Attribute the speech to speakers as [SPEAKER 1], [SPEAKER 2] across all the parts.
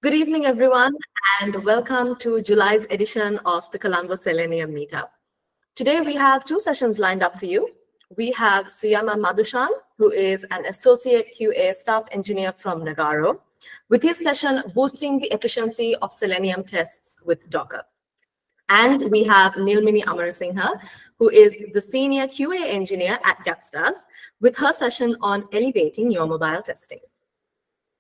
[SPEAKER 1] Good evening, everyone, and welcome to July's edition of the Colombo Selenium Meetup. Today, we have two sessions lined up for you. We have Suyama Madhushan, who is an Associate QA Staff Engineer from Nagaro, with his session, Boosting the Efficiency of Selenium Tests with Docker. And we have Nilmini Amarasinghe, who is the Senior QA Engineer at Gapstars, with her session on Elevating Your Mobile Testing.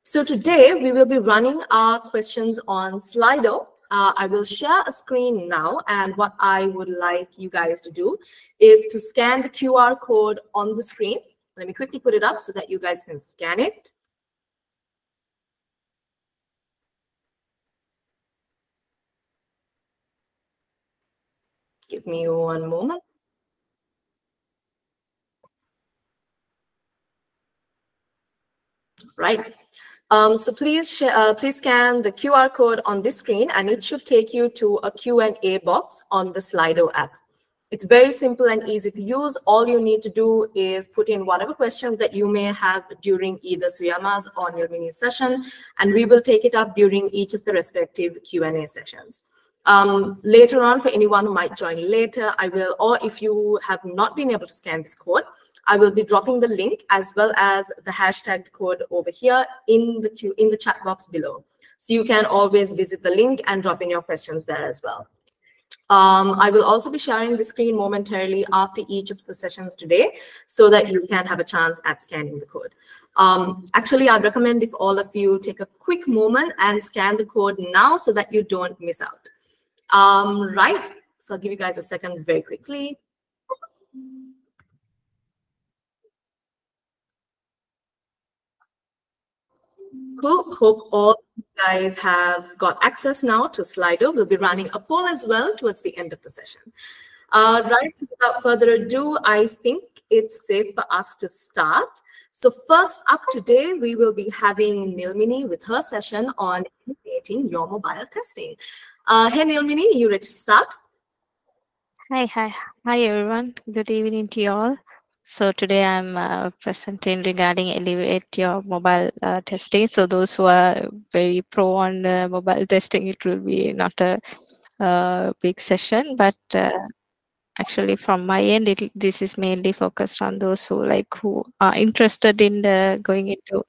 [SPEAKER 1] So today we will be running our questions on Slido. I will share a screen now, and what I would like you guys to do is to scan the QR code on the screen. Let me quickly put it up so that you guys can scan it. Give me one moment. Right. So please scan the QR code on this screen, and it should take you to a Q&A box on the Slido app. It's very simple and easy to use. All you need to do is put in whatever questions that you may have during either Suyama's or Nilmini's session, and we will take it up during each of the respective Q&A sessions. Later on, for anyone who might join later, I will, or if you have not been able to scan this code, I will be dropping the link as well as the hashtag code over here in the chat box below. So you can always visit the link and drop in your questions there as well. I will also be sharing the screen momentarily after each of the sessions today so that you can have a chance at scanning the code. Actually, I'd recommend if all of you take a quick moment and scan the code now so that you don't miss out. Right, so I'll give you guys a second very quickly. Cool. Hope all you guys have got access now to Slido. We'll be running a poll as well towards the end of the session. Right, so without further ado, I think it's safe for us to start. So first up today, we will be having Nilmini with her session on Elevating Your Mobile Testing. Hey, Nilmini, you ready to start?
[SPEAKER 2] Hi everyone. Good evening to you all. So today I'm presenting regarding Elevate Your Mobile Testing. So those who are very pro on mobile testing, it will be not a big session, but actually from my end, this is mainly focused on those who are interested in going into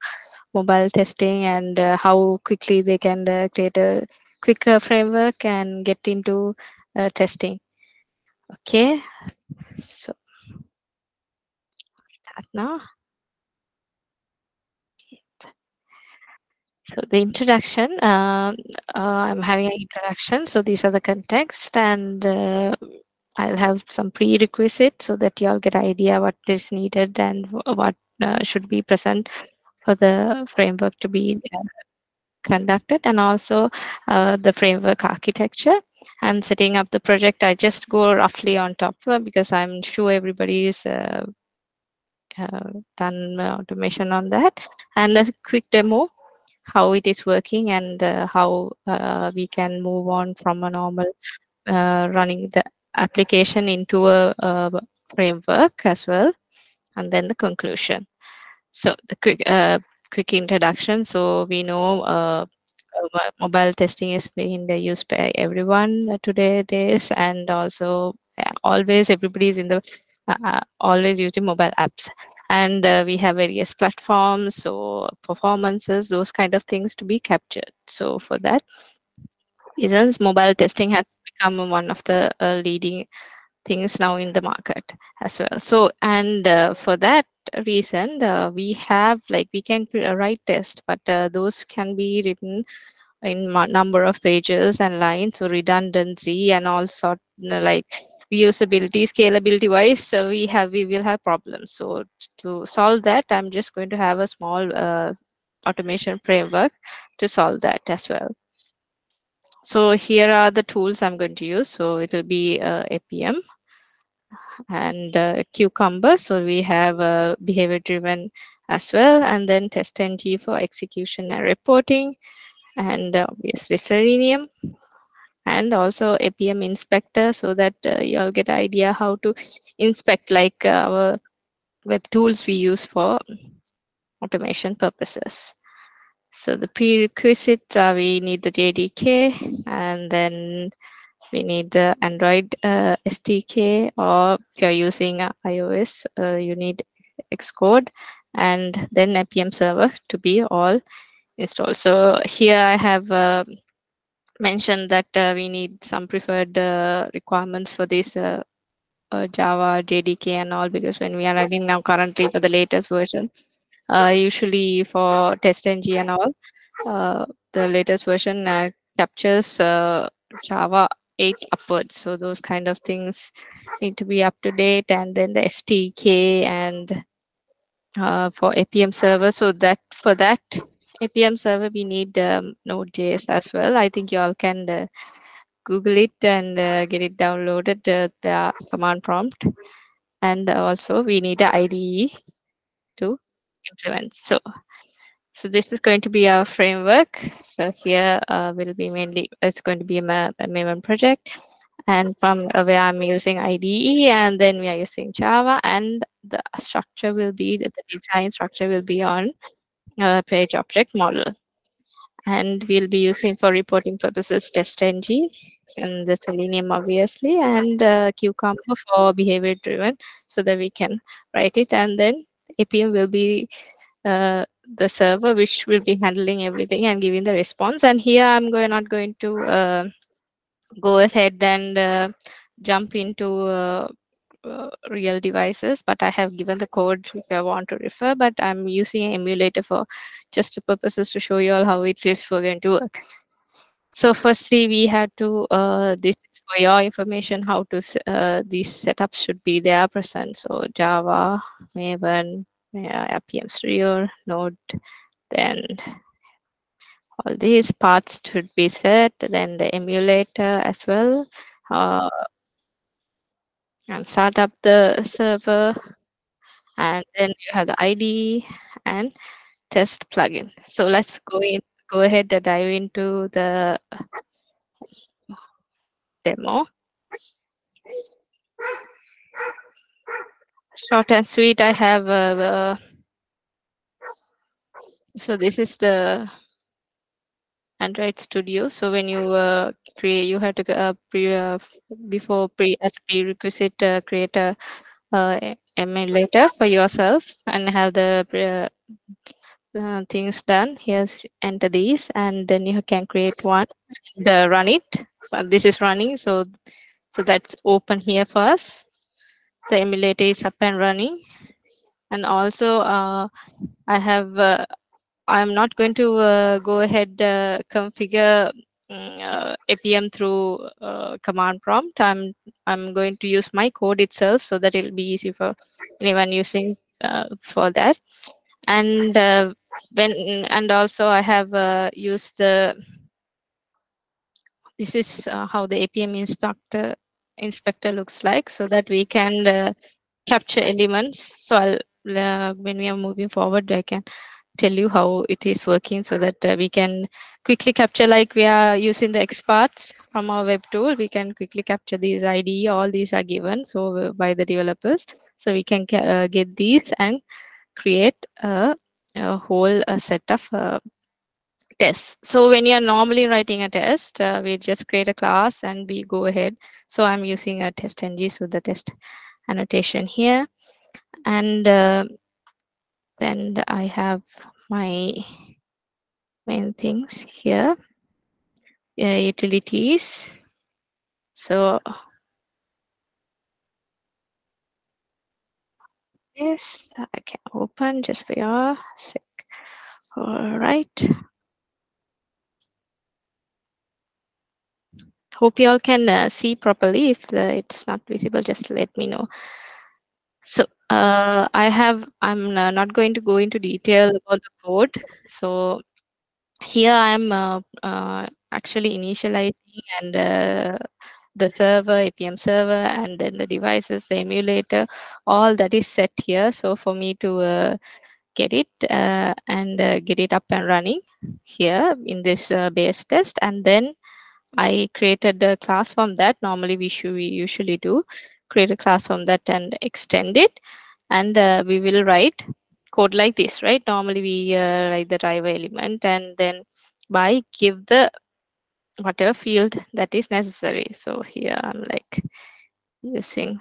[SPEAKER 2] mobile testing and how quickly they can create a quicker framework and get into testing. Okay, so start now. So the introduction, I'm having an introduction. So these are the context, and I'll have some prerequisites so that you all get idea what is needed and what should be present for the framework to be conducted, and also the framework architecture and setting up the project. I just go roughly on top because I'm sure everybody is done automation on that, and a quick demo how it is working and how we can move on from a normal running the application into a framework as well, and then the conclusion. So the quick introduction. So we know mobile testing is being used by everyone today days, and also always everybody is in the always using mobile apps, and we have various platforms, so performances, those kind of things to be captured. So for that reasons, mobile testing has become one of the leading things now in the market as well. So, and for that reason, we have we can write tests, but those can be written in number of pages and lines, so redundancy and all sort reusability, scalability wise, so we will have problems. So to solve that, I'm just going to have a small automation framework to solve that as well. So here are the tools I'm going to use. So it will be APM and Cucumber. So we have behavior driven as well, and then TestNG for execution and reporting, and obviously Selenium, and also APM inspector, so that you all get idea how to inspect our web tools we use for automation purposes. So the prerequisites are we need the JDK, and then we need the Android SDK, or if you're using iOS, you need Xcode, and then npm server to be all installed. So here I have mentioned that we need some preferred requirements for this Java, JDK, and all, because when we are running now currently for the latest version, usually for TestNG and all, the latest version captures Java 8 upwards. So those kind of things need to be up to date, and then the SDK and for APM server. So that for that APM server, we need Node.js as well. I think you all can Google it and get it downloaded, the command prompt. And also we need an IDE to implement. So this is going to be our framework. So here will be mainly, it's going to be a Maven project. And from where I'm using IDE, and then we are using Java, and the structure will be, the design structure will be on page object model. And we'll be using for reporting purposes TestNG and the Selenium obviously, and Cucumber for behavior driven, so that we can write it. And then APM will be the server which will be handling everything and giving the response. And here I'm not going to go ahead and jump into real devices, but I have given the code if I want to refer, but I'm using an emulator for just the purposes to show you all how it is going to work. So firstly, we had to, this is for your information, how to, these setups should be there present. So Java, Maven, RPM Studio, Node, then all these parts should be set, then the emulator as well, uh, and start up the server, and then you have the ID and test plugin. So let's go ahead and dive into the demo. Short and sweet, I have, so this is the Android Studio. So when you create, you have to as a prerequisite create a emulator for yourself and have the things done. Here's enter these, and then you can create one and run it. This is running, so that's open here for us. The emulator is up and running, and also I have I'm not going to go ahead configure APM through command prompt. I'm going to use my code itself, so that it'll be easy for anyone using for that. And and also I have used the, this is how the APM inspector looks like, so that we can capture elements. So I'll when we are moving forward, I can tell you how it is working, so that we can quickly capture, like we are using the XPaths from our web tool. We can quickly capture these IDE. All these are given by the developers, so we can get these and create a whole set of tests. So when you're normally writing a test, we just create a class and we go ahead. So I'm using a TestNG, so the test annotation here, and then I have my main things here, utilities. So yes, I can open just for your sake. All right. Hope you all can see properly. If it's not visible, just let me know. So I'm not going to go into detail about the code. So here I'm actually initializing and the server, APM server, and then the devices, the emulator, all that is set here. So for me to get it and get it up and running here in this base test, and then I created a class from that. Normally we usually do create a class from that and extend it, and we will write code like this, right? Normally we write the driver element and then by give the whatever field that is necessary. So here I'm like using,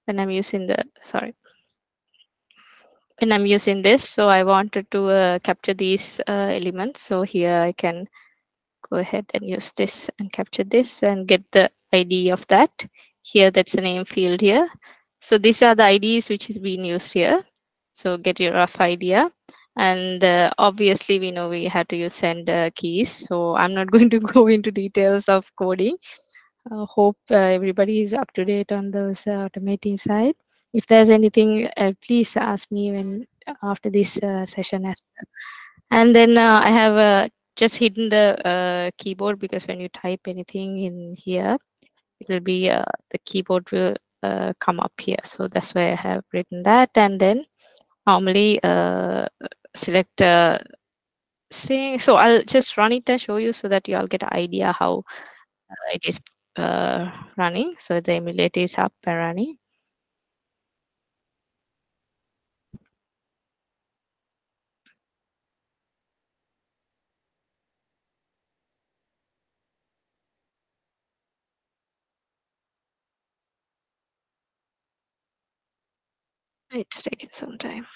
[SPEAKER 2] when I'm using the, sorry, when I'm using this, so I wanted to capture these elements. So here I can go ahead and use this and capture this and get the ID of that. Here, that's the name field here. So these are the IDs which is being used here. So get your rough idea. And obviously, we know we have to use send keys. So I'm not going to go into details of coding. Hope everybody is up to date on those automating side. If there's anything, please ask me when after this session as well. And then I have just hidden the keyboard because when you type anything in here, it will be the keyboard will come up here. So that's why I have written that. And then normally select string. So I'll just run it and show you so that you all get an idea how it is running. So the emulator is up and running. It's taking some time.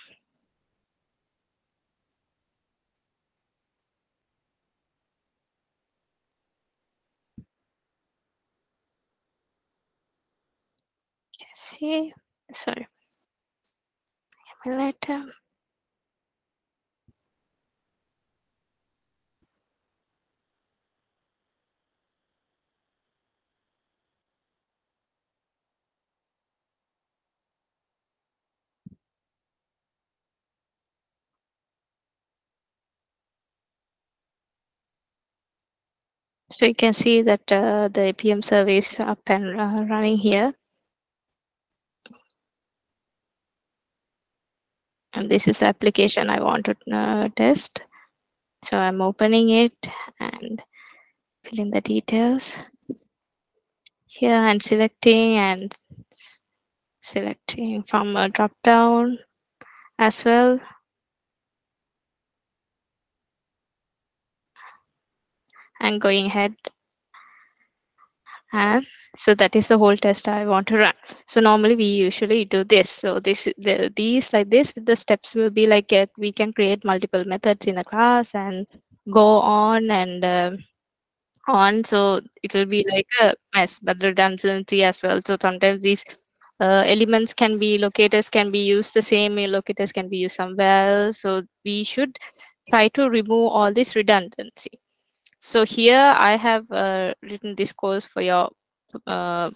[SPEAKER 2] You can see, sorry, emulator. So you can see that the APM server is up and running here. And this is the application I want to test. So I'm opening it and filling the details here and selecting from a drop down as well. And going ahead. And so that is the whole test I want to run. So normally we usually do this. So these like this, the steps will be like we can create multiple methods in a class and go on and on. So it will be like a mess, but redundancy as well. So sometimes these elements can be locators can be used the same locators can be used somewhere else. So we should try to remove all this redundancy. So here I have written this code for your uh,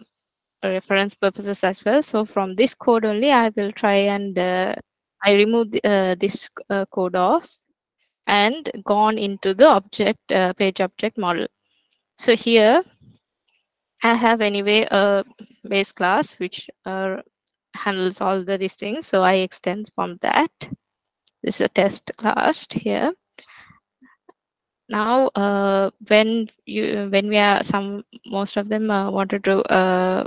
[SPEAKER 2] reference purposes as well. So from this code only, I will try and I remove this code off and gone into the object page object model. So here I have anyway a base class which handles all these things. So I extend from that. This is a test class here. Now, when we are most of them wanted to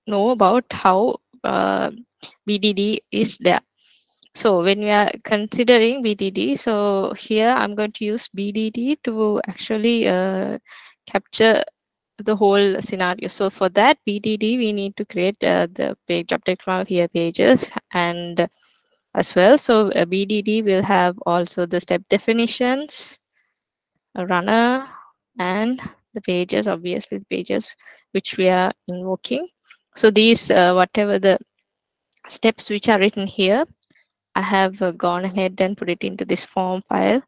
[SPEAKER 2] know about how BDD is there. So when we are considering BDD, so here I'm going to use BDD to actually capture the whole scenario. So for that BDD, we need to create the page object from here pages and as well. So BDD will have also the step definitions, a runner, and the pages, obviously the pages which we are invoking. So these whatever the steps which are written here, I have gone ahead and put it into this form file,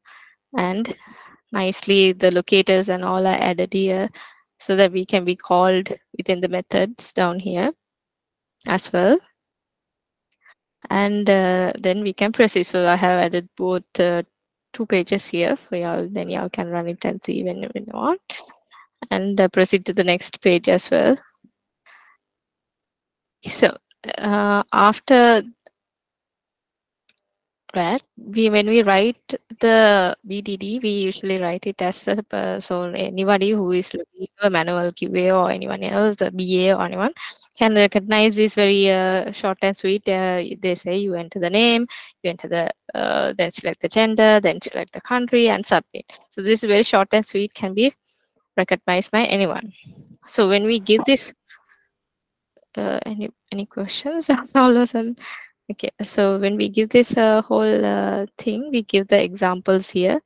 [SPEAKER 2] and nicely the locators and all are added here so that we can be called within the methods down here as well. And then we can proceed. So I have added both 2 pages here for y'all, then y'all can run it and see when you want, and proceed to the next page as well. So after Right. When we write the BDD, we usually write it as a so anybody who is looking at a manual QA or anyone else, a BA or anyone, can recognize this very short and sweet. They say you enter the name, you enter the then select the gender, then select the country and submit. So this very short and sweet can be recognized by anyone. So when we give this, any questions all of a sudden? Okay, so when we give this whole thing, we give the examples here,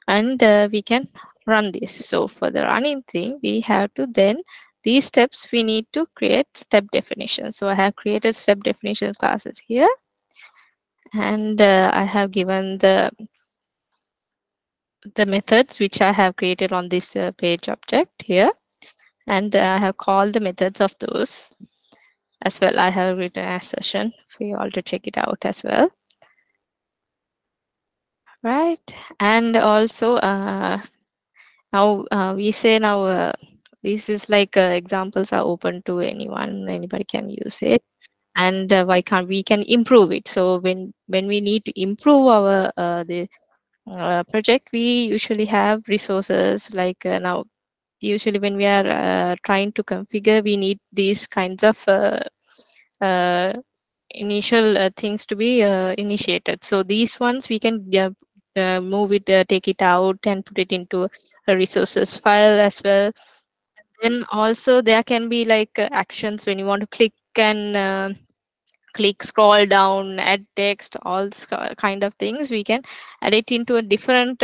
[SPEAKER 2] and we can run this. So for the running thing, we have to then these steps we need to create step definitions. So I have created step definition classes here, and I have given the methods which I have created on this page object here, and I have called the methods of those as well. I have written a session for you all to check it out as well. Right. And also now we say now this is like examples are open to anyone, anybody can use it. And why can't we can improve it? So when we need to improve our the project, we usually have resources like now usually when we are trying to configure, we need these kinds of uh, initial things to be initiated. So these ones we can move it, take it out and put it into a resources file as well. Then also there can be like actions when you want to click and click, scroll down, add text, all kind of things. We can add it into a different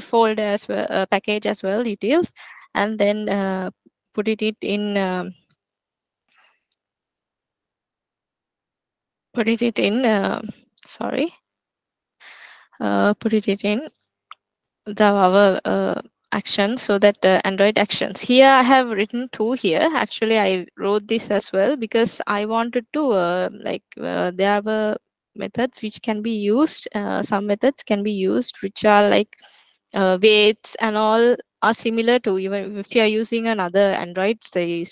[SPEAKER 2] folder as well, package as well, details, and then put it in put it in sorry put it in the our actions, so that Android actions here I have written two here. Actually I wrote this as well because I wanted to there were methods which can be used, some methods can be used which are like weights and all are similar to, even if you are using another Android, say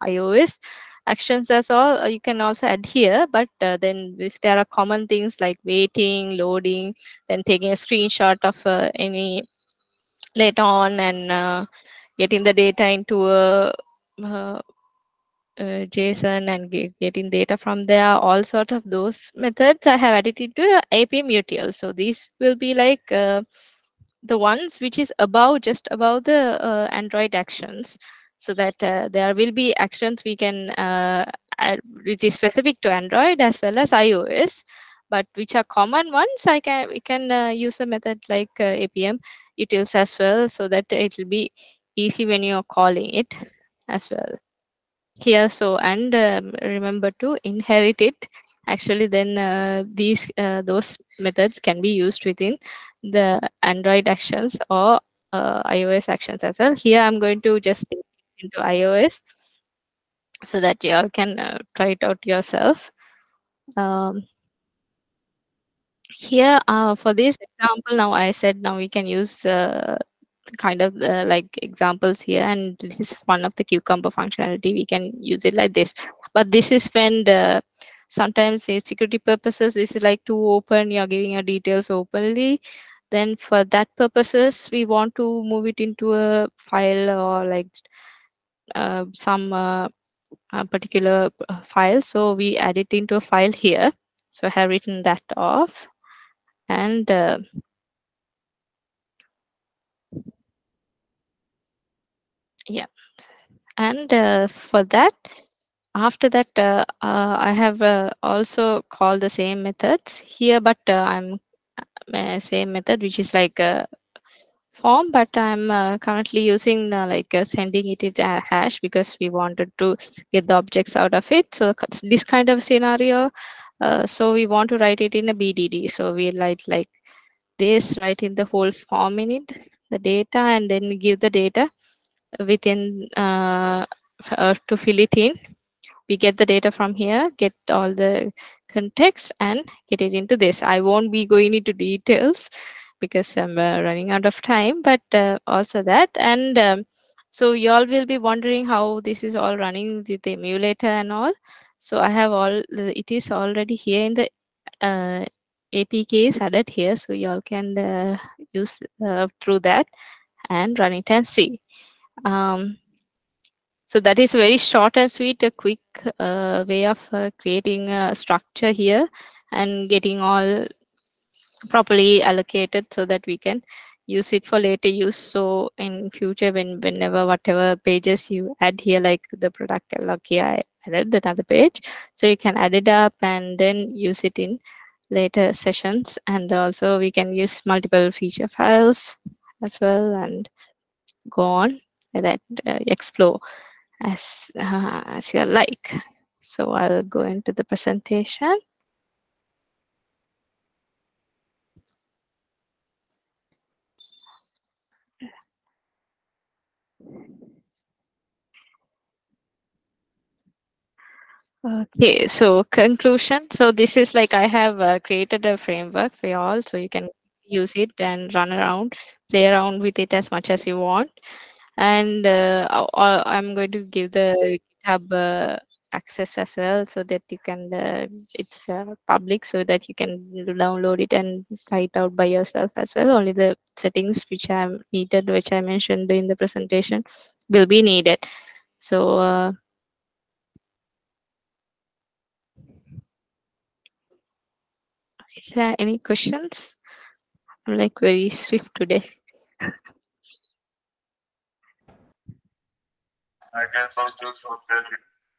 [SPEAKER 2] iOS actions as all, you can also add here. But then if there are common things like waiting, loading, then taking a screenshot of any later on, and getting the data into a uh, JSON and getting data from there, all sort of those methods I have added into the APM UTL. So these will be like the ones which is above, just above the Android actions, so that there will be actions we can add, which is specific to Android as well as iOS, but which are common ones. We can use a method like APM utils as well, so that it will be easy when you're calling it as well here. So and remember to inherit it. Actually then these those methods can be used within the Android actions or iOS actions as well. Here I'm going to just take it into iOS so that you all can try it out yourself. um, Here for this example, now I said now we can use kind of like examples here, and this is one of the cucumber functionality. We can use it like this, but this is when the sometimes say security purposes, this is like too open, you're giving your details openly. Then for that purposes we want to move it into a file, or like some particular file, so we add it into a file here. So I have written that off, and yeah, and for that, after that I have also called the same methods here, but I'm same method which is like a form, but I'm currently using like sending it in a hash because we wanted to get the objects out of it. So this kind of scenario, so we want to write it in a BDD, so we write like this, write in the whole form in it, the data, and then give the data within to fill it in. We get the data from here, get all the context, and get it into this. I won't be going into details because I'm running out of time, but also that. And so you all will be wondering how this is all running with the emulator and all. So I have all, it is already here in the APK is added here, so y'all can use through that and run it and see. Um, so that is very short and sweet, a quick way of creating a structure here and getting all properly allocated so that we can use it for later use. So in future, whenever whatever pages you add here, like the product catalog here, I added another page, so you can add it up and then use it in later sessions. And also we can use multiple feature files as well and go on with that, explore as you like. So I'll go into the presentation. Okay, so conclusion. So this is like I have created a framework for you all, so you can use it and run around, play around with it as much as you want. And I'm going to give the GitHub access as well, so that you can it's public, so that you can download it and try it out by yourself as well. Only the settings which I needed, which I mentioned in the presentation, will be needed. So is there any questions? I'm like very swift today.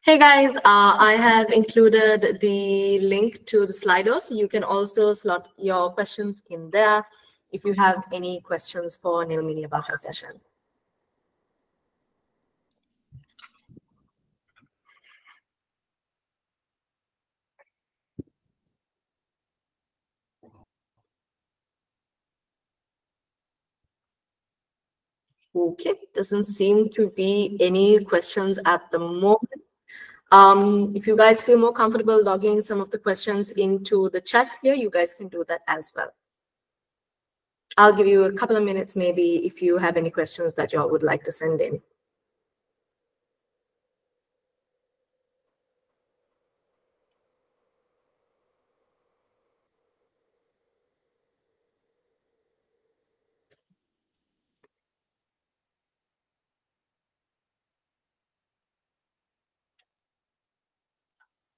[SPEAKER 1] Hey guys, I have included the link to the Slido, so you can also slot your questions in there if you have any questions for Nilmini about her session. Okay, doesn't seem to be any questions at the moment. If you guys feel more comfortable logging some of the questions into the chat here, you guys can do that as well. I'll give you a couple of minutes maybe if you have any questions that y'all would like to send in.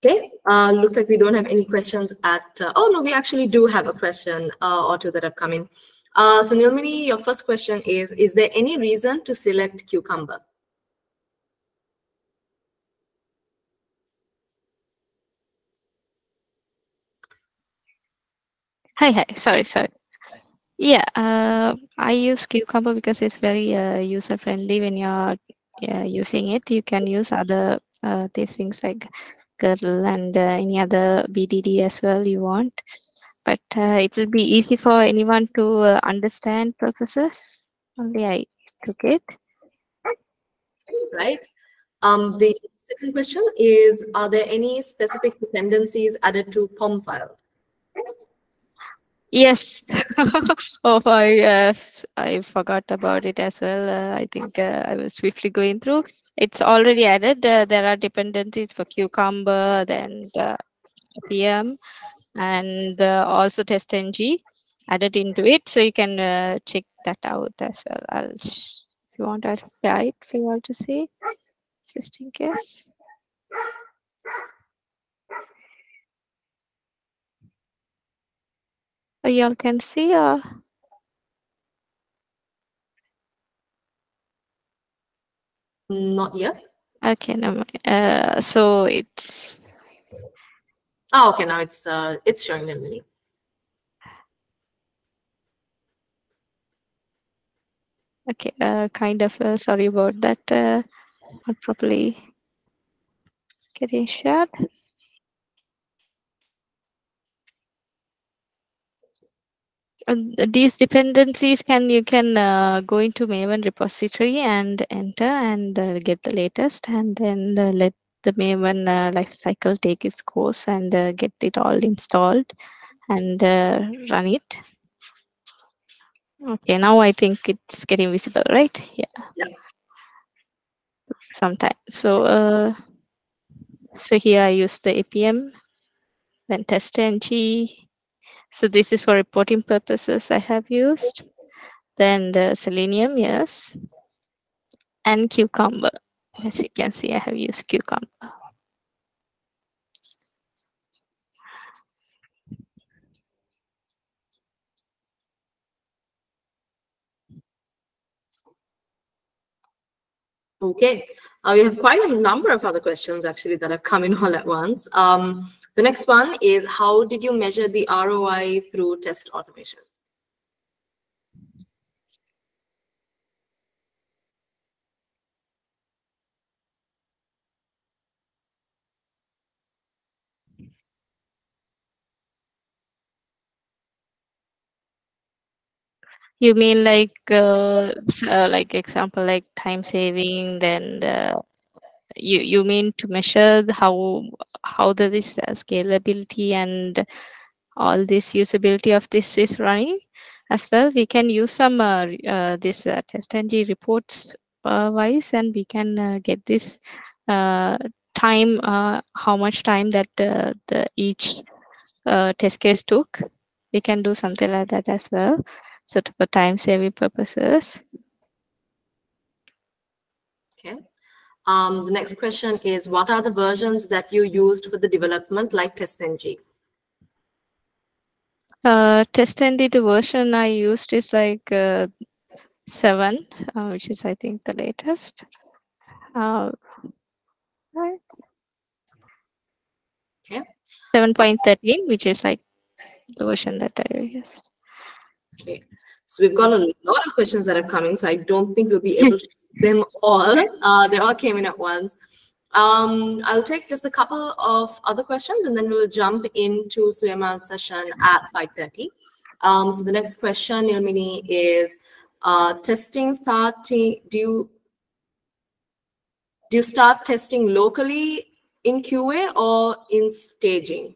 [SPEAKER 1] Okay, looks like we don't have any questions at, oh no, we actually do have a question or two that have come in. So Nilmini, your first question is there any reason to select cucumber?
[SPEAKER 2] Hi, sorry. Yeah, I use Cucumber because it's very user friendly when you're using it. You can use other these things like Girdle and any other BDD as well you want. But it will be easy for anyone to understand purposes. Only I took it.
[SPEAKER 1] Right. The second question is, are there any specific dependencies added to POM file?
[SPEAKER 2] Yes. Oh, I forgot about it as well. I think I was swiftly going through. It's already added. There are dependencies for Cucumber, then PM, and also TestNG added into it. So you can check that out as well. If you want, I'll share it for you all to see, just in case. So you all can see.
[SPEAKER 1] Not yet.
[SPEAKER 2] Okay, no, so it's.
[SPEAKER 1] Oh, okay, now it's showing Nilmini.
[SPEAKER 2] Okay, kind of sorry about that. Not properly getting shared. These dependencies you can go into Maven repository and enter and get the latest, and then let the Maven life cycle take its course and get it all installed and run it. Okay, now I think it's getting visible, right? Yeah. Sometime. So here I use the APM, then testng, So this is for reporting purposes I have used. Then the Selenium, yes. And Cucumber. As you can see, I have used Cucumber.
[SPEAKER 1] Okay, we have quite a number of other questions actually that have come in all at once. The next one is, how did you measure the ROI through test automation?
[SPEAKER 2] You mean like example, like time saving, then you mean to measure how this scalability and all this usability of this is running as well. We can use some this test-ng reports wise, and we can get this uh, time, how much time that the each test case took. We can do something like that as well, so for time saving purposes.
[SPEAKER 1] Okay. The next question is, what are the versions that you used for the development, like TestNG?
[SPEAKER 2] Test-ng, the version I used is like 7, which is I think the latest. Right.
[SPEAKER 1] Okay.
[SPEAKER 2] 7.13, which is like the version that I use.
[SPEAKER 1] Okay. So we've got a lot of questions that are coming, so I don't think we'll be able to do them all. They all came in at once. I'll take just a couple of other questions, and then we'll jump into Suyama's session at 5:30. So the next question, Nilmini, is testing starting. Do you start testing locally in QA or in staging?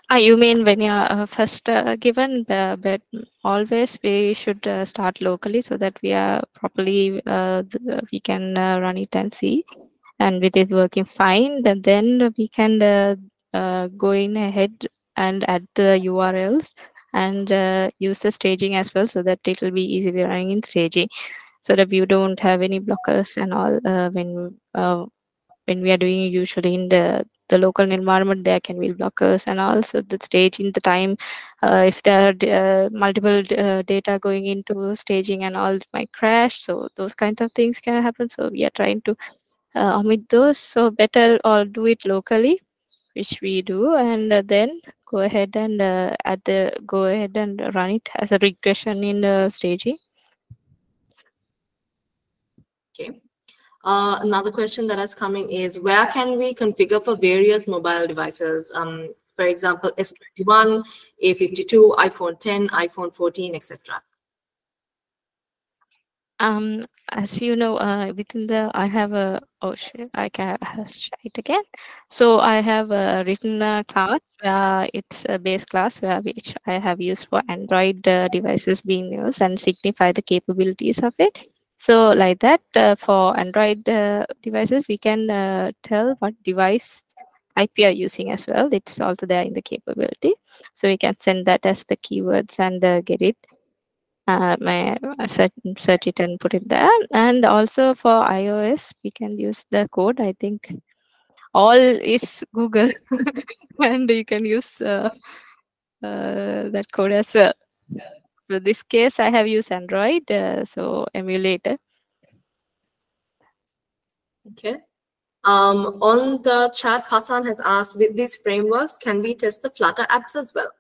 [SPEAKER 2] You mean when you're first given, but always we should start locally so that we are properly, we can run it and see. And it is working fine, then we can go in ahead and add the URLs and use the staging as well, so that it will be easily running in staging, so that you don't have any blockers and all when we are doing usually in the local environment. There can be blockers, and also the staging, the time, if there are multiple data going into staging and all, it might crash, so those kinds of things can happen. So we are trying to omit those, so better or do it locally, which we do, and then go ahead and go ahead and run it as a regression in staging.
[SPEAKER 1] Okay. Another question that is coming is, where can we configure for various mobile devices? For example, S21, A52, iPhone 10, iPhone 14, etc.
[SPEAKER 2] As you know, within the I have a oh shit, I can share it again. So I have written a class where it's a base class where which I have used for Android devices being used and signify the capabilities of it. So like that, for Android devices, we can tell what device type we are using as well. It's also there in the capability, so we can send that as the keywords and get it. My search it and put it there. And also for iOS, we can use the code. I think all is Google, and you can use that code as well. So this case, I have used Android, so emulator.
[SPEAKER 1] Okay. On the chat, Hassan has asked, with these frameworks, can we test the Flutter apps as well?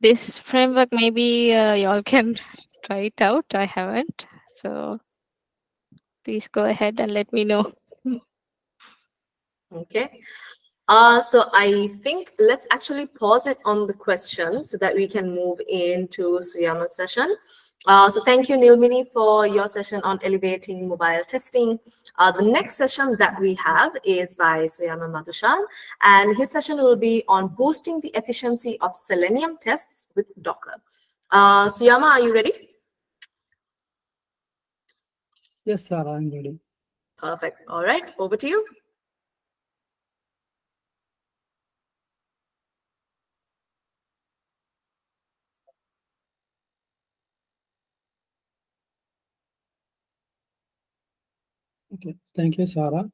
[SPEAKER 2] This framework, maybe y'all can try it out. I haven't, so please go ahead and let me know.
[SPEAKER 1] Okay. So I think let's actually pause it on the question so that we can move into Suyama's session. So thank you, Nilmini, for your session on elevating mobile testing. The next session that we have is by Suyama Madhushan, and his session will be on boosting the efficiency of Selenium tests with Docker. Suyama, are you ready?
[SPEAKER 3] Yes, sir, I'm ready.
[SPEAKER 1] Perfect. All right, over to you.
[SPEAKER 3] Okay, thank you, Sarah.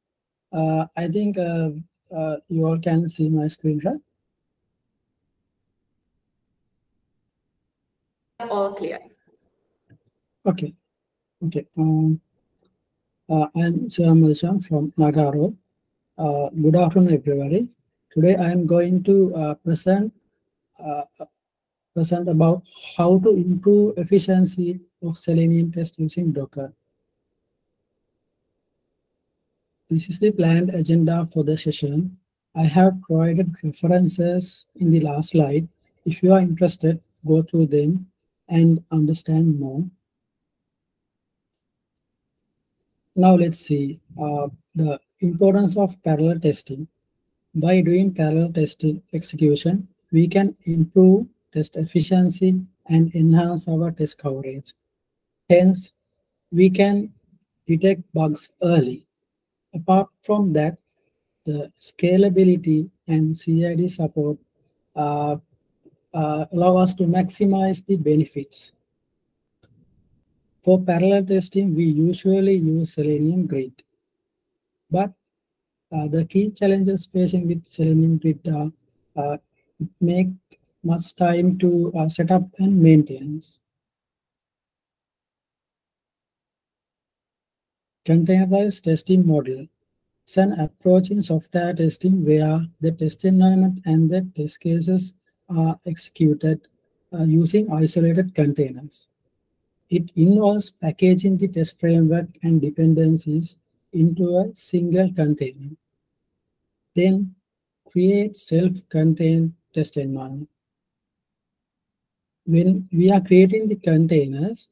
[SPEAKER 3] I think you all can see my screen, right?
[SPEAKER 1] All clear.
[SPEAKER 3] Okay, okay. I'm Shyam from Nagaro. Good afternoon, everybody. Today I am going to uh, present about how to improve efficiency of Selenium test using Docker. This is the planned agenda for the session. I have provided references in the last slide. If you are interested, go through them and understand more. Now let's see the importance of parallel testing. By doing parallel testing execution, we can improve test efficiency and enhance our test coverage. Hence, we can detect bugs early. Apart from that, the scalability and CID support uh, allow us to maximize the benefits. For parallel testing, we usually use Selenium Grid, but the key challenges facing with Selenium Grid are make much time to set up and maintenance. Containerized testing model is an approach in software testing where the test environment and the test cases are executed using isolated containers. It involves packaging the test framework and dependencies into a single container. Then create self-contained test environment. When we are creating the containers,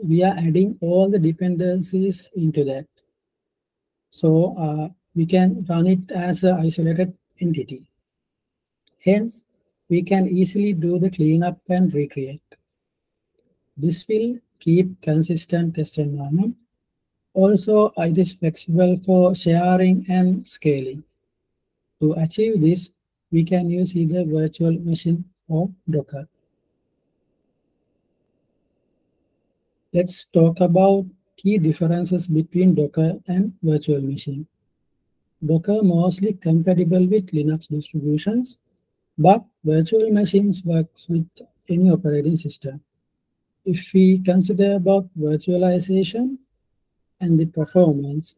[SPEAKER 3] we are adding all the dependencies into that. So we can run it as an isolated entity. Hence, we can easily do the cleanup and recreate. This will keep consistent test environment. Also, it is flexible for sharing and scaling. To achieve this, we can use either virtual machine or Docker. Let's talk about key differences between Docker and virtual machine. Docker mostly compatible with Linux distributions, but virtual machines works with any operating system. If we consider about virtualization and the performance,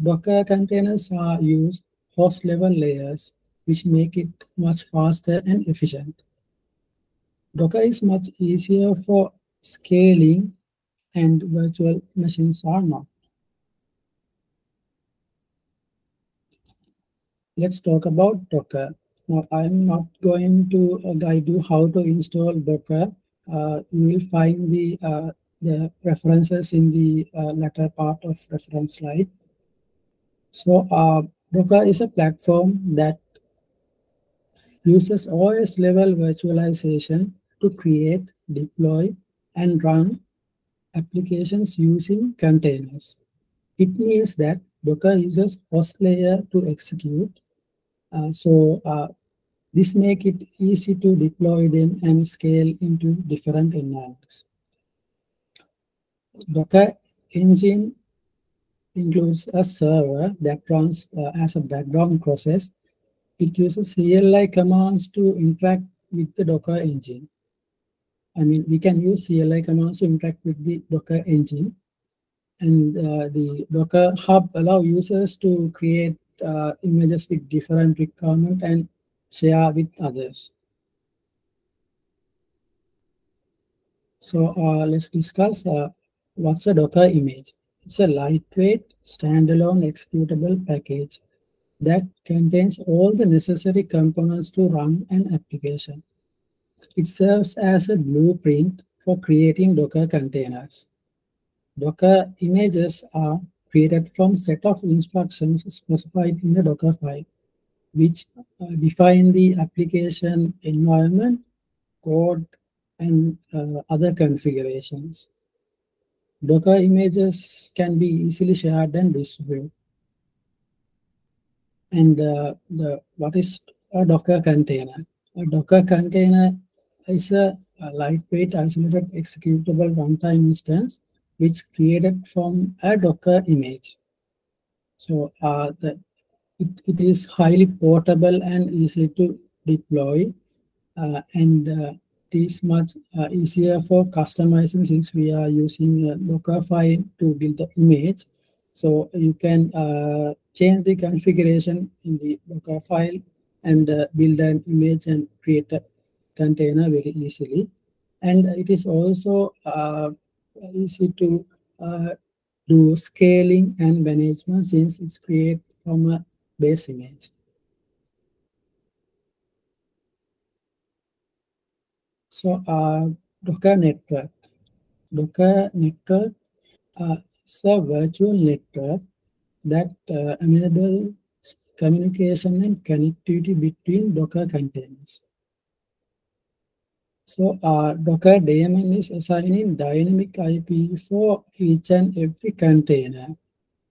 [SPEAKER 3] Docker containers are used host level layers, which make it much faster and efficient. Docker is much easier for scaling and virtual machines are not. Let's talk about Docker. Now, I'm not going to guide you how to install Docker. You will find the references in the latter part of reference slide. So, Docker is a platform that uses OS level virtualization to create, deploy, and run applications using containers. It means that Docker uses host layer to execute. This make it easy to deploy them and scale into different environments. Docker engine includes a server that runs as a background process. It uses CLI commands to interact with the Docker engine. I mean, we can use CLI commands to interact with the Docker engine. And the Docker Hub allow users to create images with different requirements and share with others. So let's discuss what's a Docker image. It's a lightweight, standalone executable package that contains all the necessary components to run an application. It serves as a blueprint for creating Docker containers. Docker images are created from set of instructions specified in the Docker file, which define the application environment, code, and other configurations. Docker images can be easily shared and distributed. And what is a Docker container? A Docker container is a lightweight, isolated, executable runtime instance which created from a Docker image. So it is highly portable and easily to deploy, and it is much easier for customizing since we are using a Docker file to build the image. So you can change the configuration in the Docker file and build an image and create a container very easily. And it is also easy to uh, do scaling and management since it's created from a base image. So Docker network. Docker network is a virtual network that enables communication and connectivity between Docker containers. So Docker daemon is assigning dynamic IP for each and every container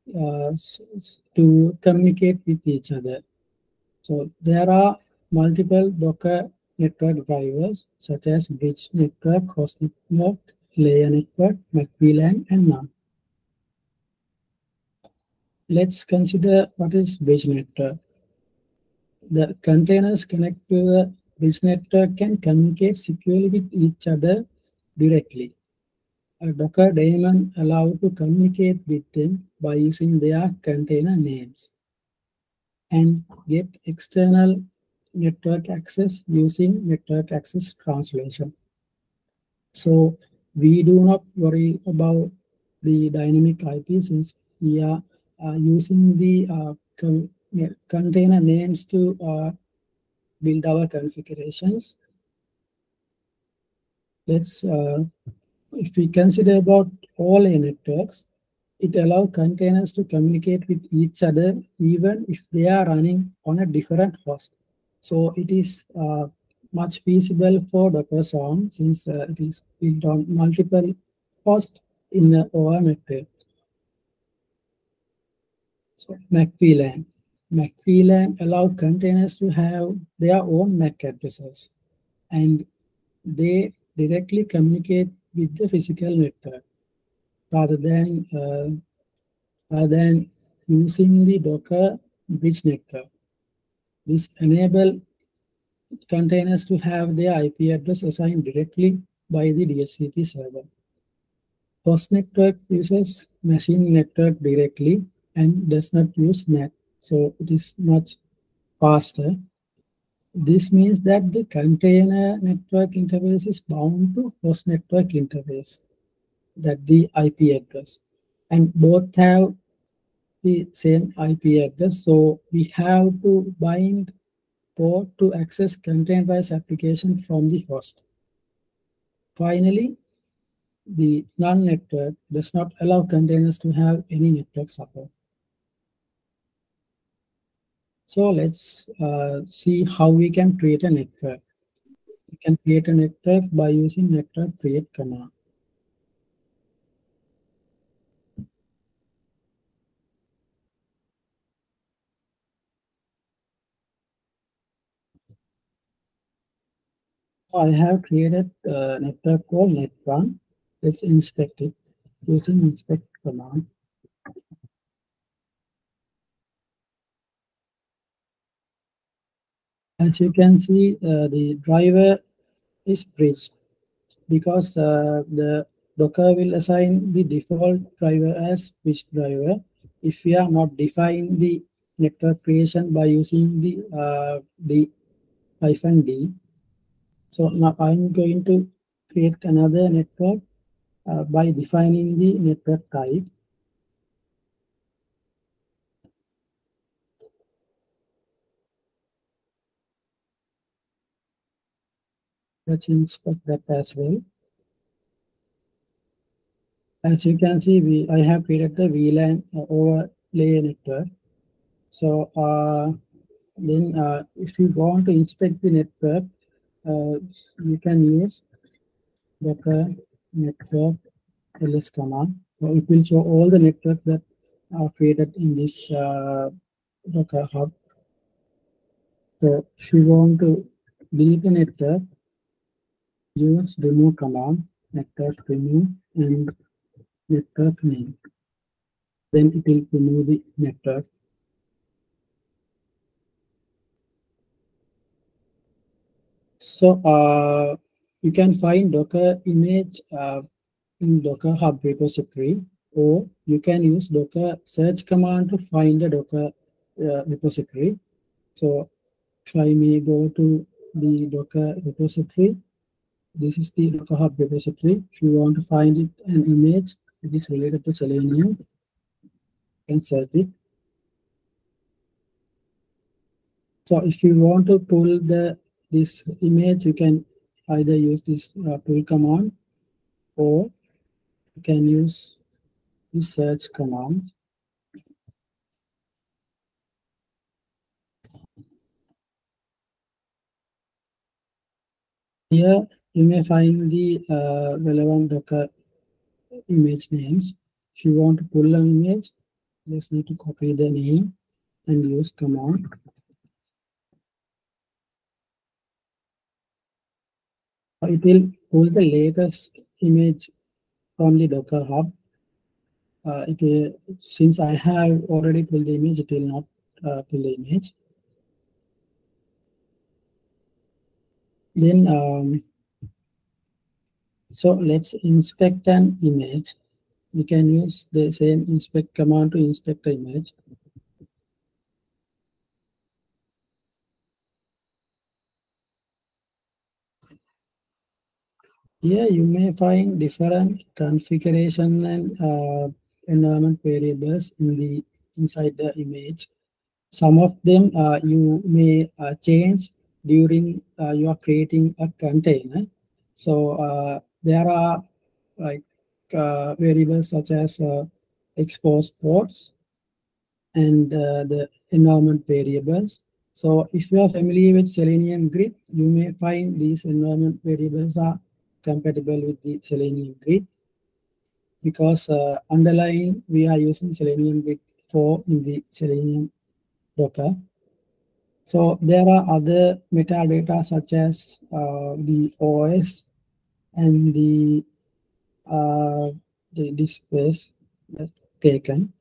[SPEAKER 3] to communicate with each other. So there are multiple Docker network drivers such as bridge network, host network, layer network, McVLAN, and none. Let's consider what is bridge network. The containers connect to the bridge network can communicate securely with each other directly. A Docker daemon allows to communicate with them by using their container names and get external network access using network access translation. So we do not worry about the dynamic IP since we are using the container names to build our configurations. If we consider about all a networks, it allows containers to communicate with each other even if they are running on a different host. So it is much feasible for Docker Swarm since it is built on multiple hosts in the OR network. So McVLAN. McVLAN allow containers to have their own MAC addresses and they directly communicate with the physical network rather than using the Docker bridge network. This enables containers to have their IP address assigned directly by the DHCP server. Host network uses machine network directly and does not use NAT, so it is much faster. This means that the container network interface is bound to host network interface, that the IP address, and both have the same IP address. So we have to bind port to access containerized application from the host. Finally, the non-network does not allow containers to have any network support. So let's see how we can create a network. We can create a network by using network create command. I have created a network called net1. Let's inspect it using inspect command. As you can see, the driver is bridged because the Docker will assign the default driver as bridge driver if we are not defining the network creation by using the d-d. So now I'm going to create another network by defining the network type. Let's inspect that as well. As you can see, I have created the VLAN overlay network. So then if you want to inspect the network, you can use Docker network ls command. So it will show all the networks that are created in this Docker hub. So if you want to delete the network, use remove command, network remove, and network name. Then it will remove the network. So you can find Docker image in Docker Hub repository, or you can use Docker search command to find the Docker repository. So if I may go to the Docker repository, this is the Docker Hub repository. If you want to find it an image that is related to Selenium, you can search it. So if you want to pull this image, you can either use this pull command, or you can use the search command. Here you may find the relevant Docker image names. If you want to pull an image, just need to copy the name and use command. It will pull the latest image from the Docker Hub. Since I have already pulled the image, it will not pull the image. Then, so let's inspect an image. We can use the same inspect command to inspect the image. Here you may find different configuration and environment variables inside the image. Some of them you may change during you are creating a container. So there are like variables such as expose ports and the environment variables. So if you are familiar with Selenium Grid, you may find these environment variables are compatible with the Selenium Grid, because underlying we are using Selenium Grid 4 in the Selenium Docker. So there are other metadata such as the OS and the space taken.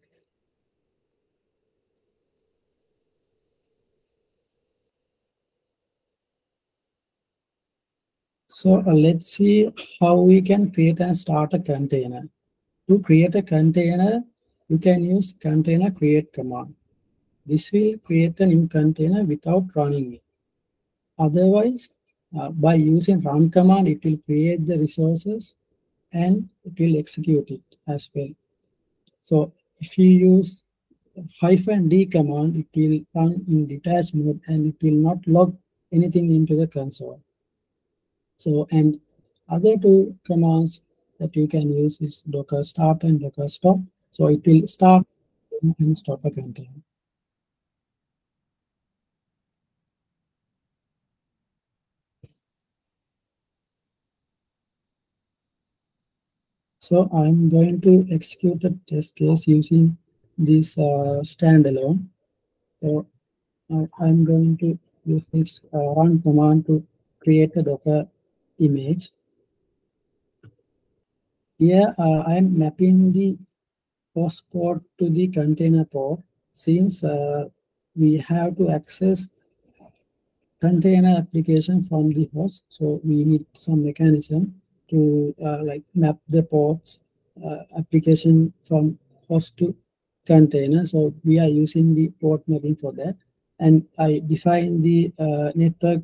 [SPEAKER 3] So let's see how we can create and start a container. To create a container, you can use container create command. This will create a new container without running it. Otherwise, by using run command, it will create the resources and it will execute it as well. So if you use -d command, it will run in detached mode and it will not log anything into the console. So, and other two commands that you can use is docker start and docker stop. So it will start and stop a container. So I'm going to execute a test case using this standalone. So I'm going to use this run command to create a Docker image. Here I'm mapping the host port to the container port, since we have to access container application from the host. So we need some mechanism to like map the ports application from host to container. So we are using the port mapping for that. And I define the network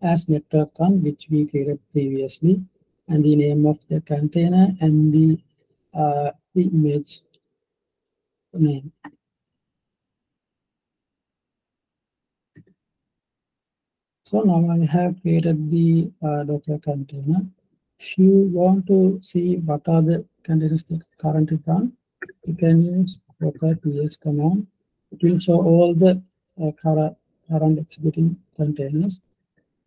[SPEAKER 3] as network on, which we created previously, and the name of the container and the image name. So now I have created the Docker container. If you want to see what are the containers that currently run, you can use Docker ps command. It will show all the current executing containers.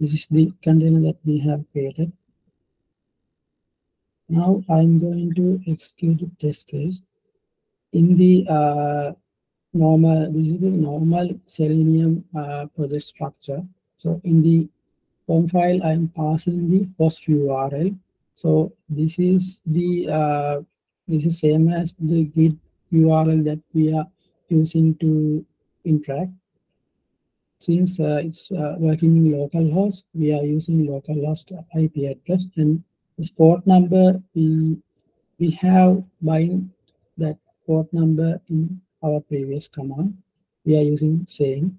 [SPEAKER 3] This is the container that we have created. Now I'm going to execute the test case. In the this is the normal Selenium project structure. So in the form file, I'm passing the host URL. So this is the This is same as the grid URL that we are using to interact. Since it's working in localhost, we are using localhost IP address, and this port number we have bind that port number in our previous command. We are using same.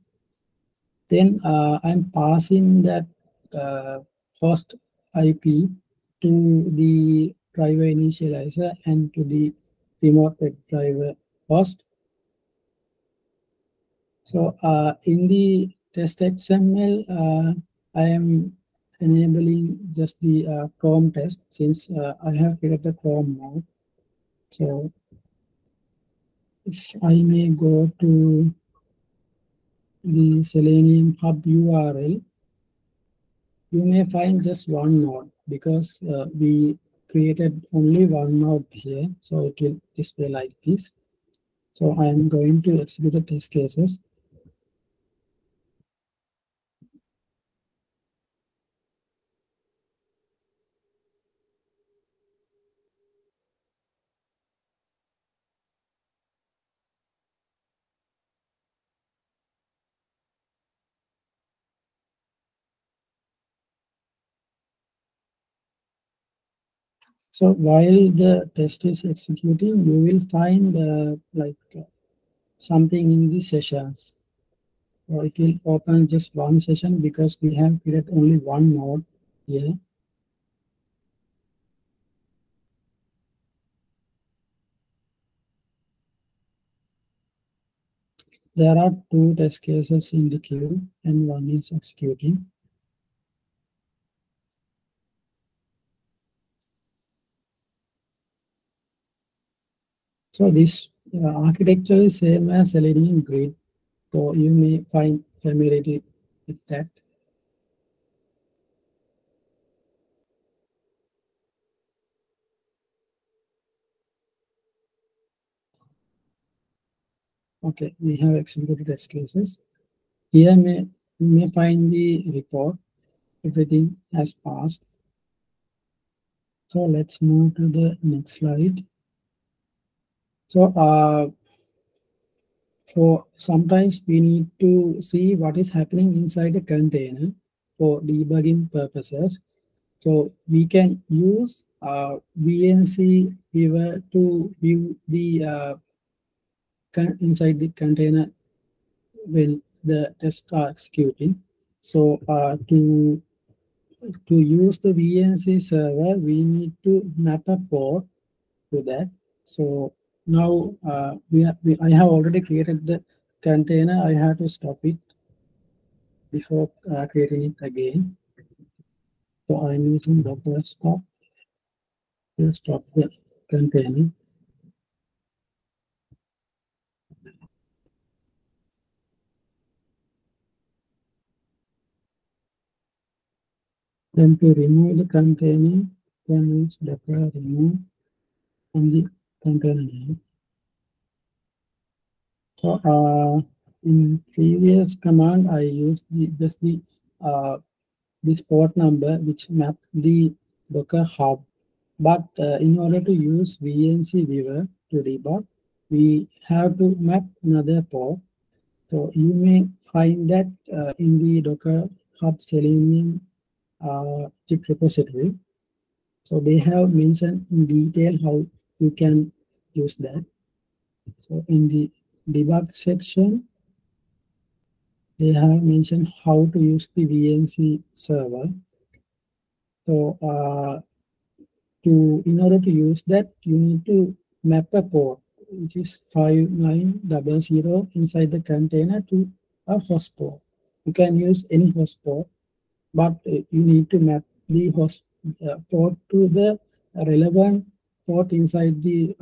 [SPEAKER 3] Then I'm passing that host IP to the driver initializer and to the remote web driver host. So in the test XML, I am enabling just the Chrome test, since I have created a Chrome mode. So if I may go to the Selenium Hub URL, you may find just one node, because we created only one node here. So it will display like this. So I am going to execute the test cases. So while the test is executing, you will find something in the sessions. So it will open just one session, because we have created only one node here. There are two test cases in the queue, and one is executing. So this architecture is same as Selenium Grid, so you may find familiarity with that. Okay, we have executed test cases. Here you may find the report. Everything has passed. So let's move to the next slide. So for sometimes we need to see what is happening inside the container for debugging purposes. So we can use VNC viewer to view the inside the container when the tests are executing. So to use the VNC server, we need to map a port to that. So now I have already created the container. I have to stop it before creating it again. So I'm using docker stop to stop the container. Then to remove the container, then use docker remove from the container name. So in previous command, I used just the this port number which mapped the Docker hub. But in order to use VNC viewer to debug, we have to map another port. So you may find that in the Docker hub Selenium Git repository. So they have mentioned in detail how you can use that. So in the debug section, they have mentioned how to use the VNC server. So in order to use that, you need to map a port, which is 5900 inside the container to a host port. You can use any host port, but you need to map the host port to the relevant port inside the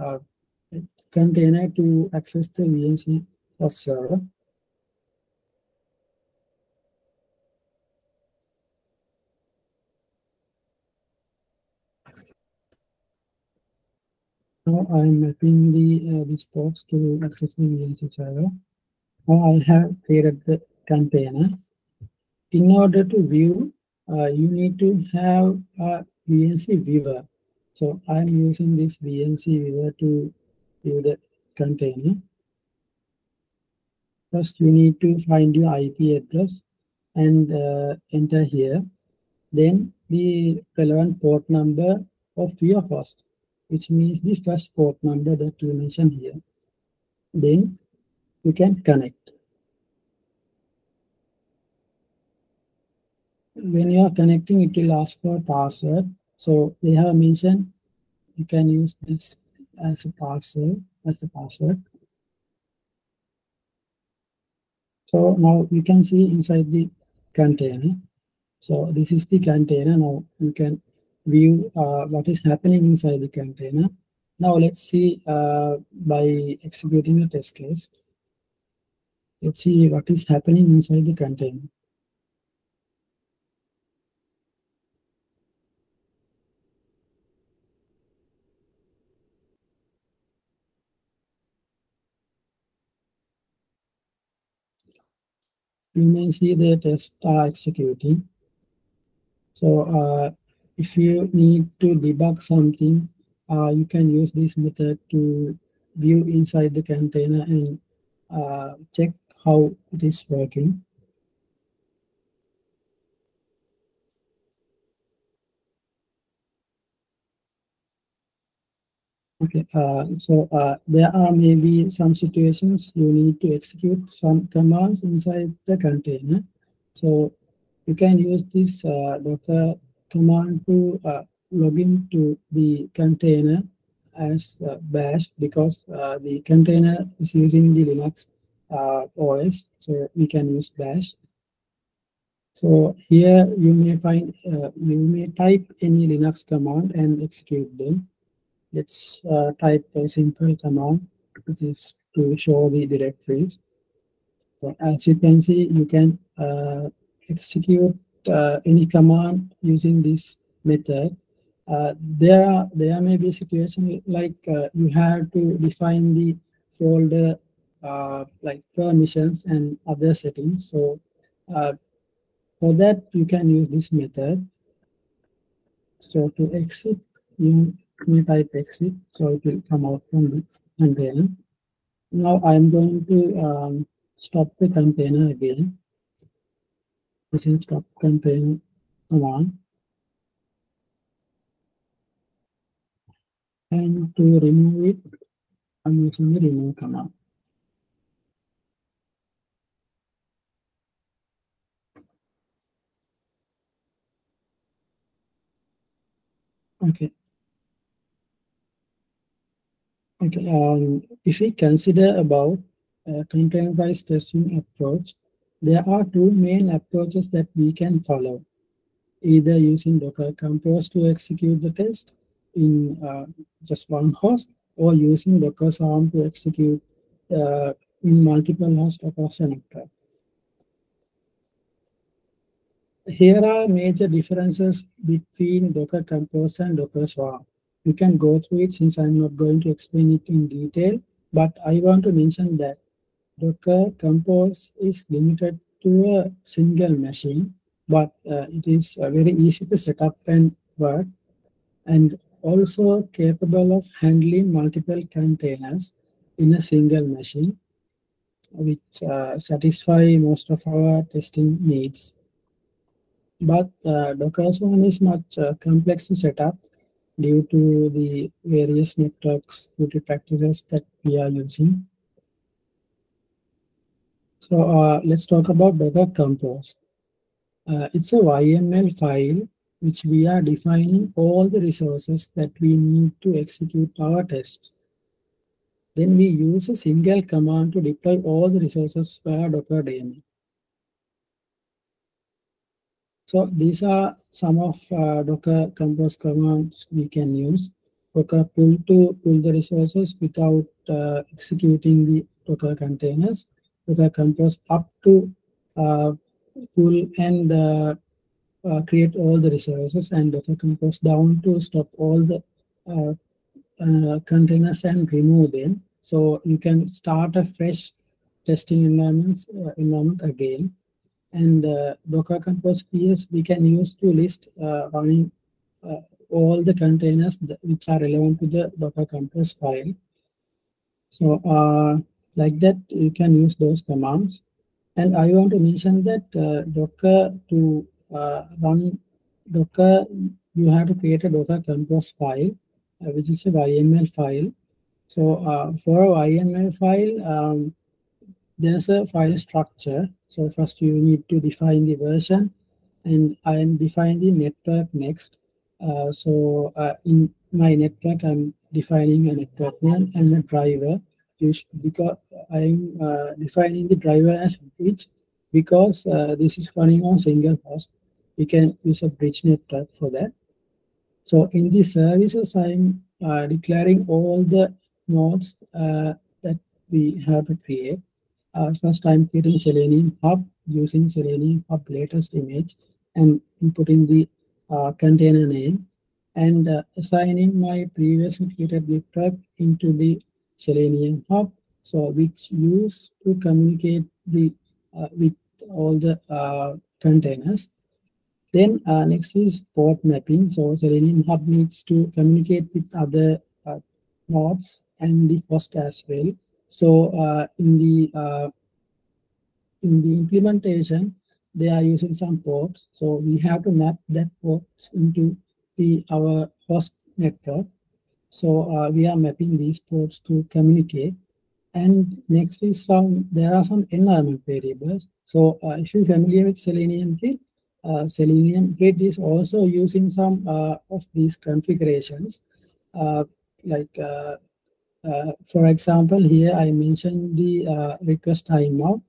[SPEAKER 3] container to access the VNC host server. Now I'm mapping these ports to access the VNC server. Now I have created the container. In order to view, you need to have a VNC viewer. So I'm using this VNC viewer to view the container. First, you need to find your IP address and enter here. Then the relevant port number of your host, which means the first port number that you mention here. Then you can connect. When you are connecting, it will ask for a password. So they have mentioned you can use this as a password. So now you can see inside the container. So this is the container. Now you can view what is happening inside the container. Now let's see by executing a test case. Let's see what is happening inside the container. You may see the tests are executing. So if you need to debug something, you can use this method to view inside the container and check how it is working. Okay, so there are maybe some situations you need to execute some commands inside the container. So you can use this Docker command to log into the container as bash, because the container is using the Linux OS, so we can use bash. So here you may find, you may type any Linux command and execute them. Let's type a simple command, which is to show the directories. So as you can see, you can execute any command using this method. There may be a situation like you have to define the folder like permissions and other settings. So uh, for that, you can use this method. So to exit, you may type exit, so it will come out from the container. Now I'm going to stop the container again. This is stop container command. And to remove it, I'm using the remove command. Okay. Okay. If we consider about containerized testing approach, there are two main approaches that we can follow. Either using Docker Compose to execute the test in just one host, or using Docker Swarm to execute in multiple hosts across a network. Here are major differences between Docker Compose and Docker Swarm. You can go through it since I'm not going to explain it in detail, but I want to mention that Docker Compose is limited to a single machine, but it is very easy to set up and work, and also capable of handling multiple containers in a single machine, which satisfy most of our testing needs. But Docker Swarm is much complex to set up due to the various network security practices that we are using. So let's talk about Docker Compose. It's a YML file which we are defining all the resources that we need to execute our tests. Then we use a single command to deploy all the resources via Docker DMA. So these are some of Docker Compose commands we can use. Docker pull to pull the resources without executing the Docker containers. Docker Compose up to pull and create all the resources, and Docker Compose down to stop all the containers and remove them. So you can start a fresh testing environment again. And Docker Compose PS we can use to list running all the containers which are relevant to the Docker Compose file. So like that, you can use those commands. And I want to mention that Docker to run Docker, you have to create a Docker Compose file, which is a YML file. So for a YML file, there's a file structure. So first you need to define the version, and I am defining the network next. In my network, I'm defining a network name and a driver. Because I'm defining the driver as bridge, because this is running on single host. We can use a bridge network for that. So in the services, I'm declaring all the nodes that we have to create. First, I'm creating Selenium Hub using Selenium Hub latest image and inputting the container name, and assigning my previously created network into the Selenium Hub, so which use to communicate the with all the containers. Then next is port mapping. So Selenium Hub needs to communicate with other nodes and the host as well. So in the implementation, they are using some ports. So we have to map that ports into our host network. So we are mapping these ports to communicate. And next is there are some environment variables. So if you're familiar with Selenium Grid, Selenium Grid is also using some of these configurations. Uh, like, for example, here I mentioned the request timeout.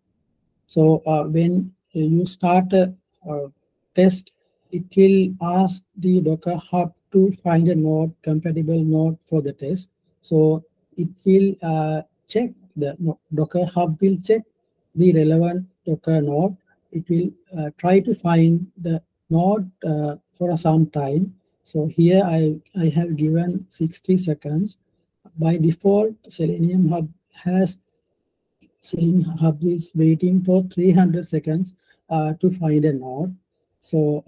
[SPEAKER 3] So when you start a test, it will ask the Docker Hub to find a node, compatible node for the test. So it will check Docker Hub will check the relevant Docker node. It will try to find the node for some time. So here I have given 60 seconds. By default, Selenium Hub is waiting for 300 seconds to find a node. So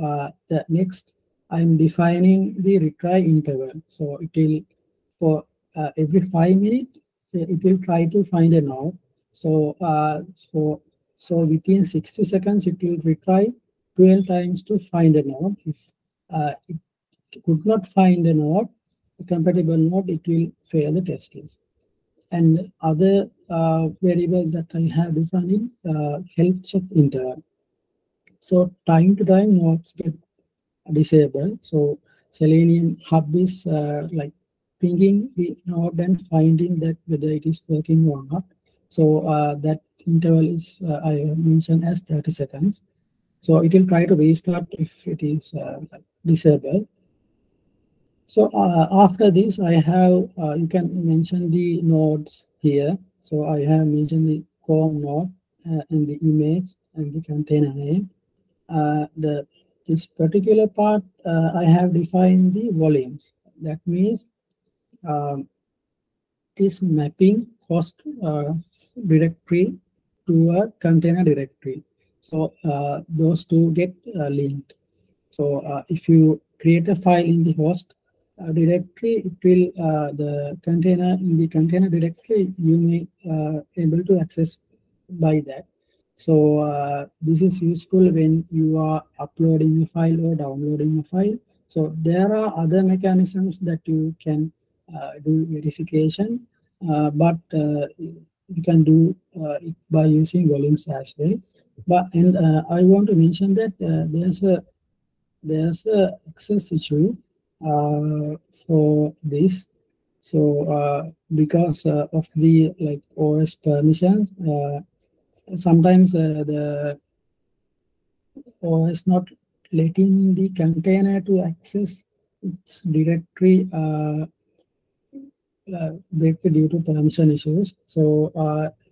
[SPEAKER 3] the next, I'm defining the retry interval. So it will, for every 5 minutes, it will try to find a node. So within 60 seconds, it will retry 12 times to find a node. If it could not find a node, a compatible node, it will fail the test case. And other variable that I have defined in health check interval. So time to time nodes get disabled. So Selenium Hub is like pinging the node and finding that whether it is working or not. So that interval is I mentioned as 30 seconds. So it will try to restart if it is like disabled. So after this, I have, you can mention the nodes here. So I have mentioned the core node and the image and the container name. This particular part, I have defined the volumes. That means um, it is mapping host directory to a container directory. So those two get linked. So if you create a file in the host directory, it will the container in the container directory you may able to access by that. So this is useful when you are uploading a file or downloading a file. So there are other mechanisms that you can do verification, but you can do it by using volumes as well. But and I want to mention that there's a access issue for this. So because of the like OS permissions, sometimes the OS not letting the container to access its directory due to permission issues. So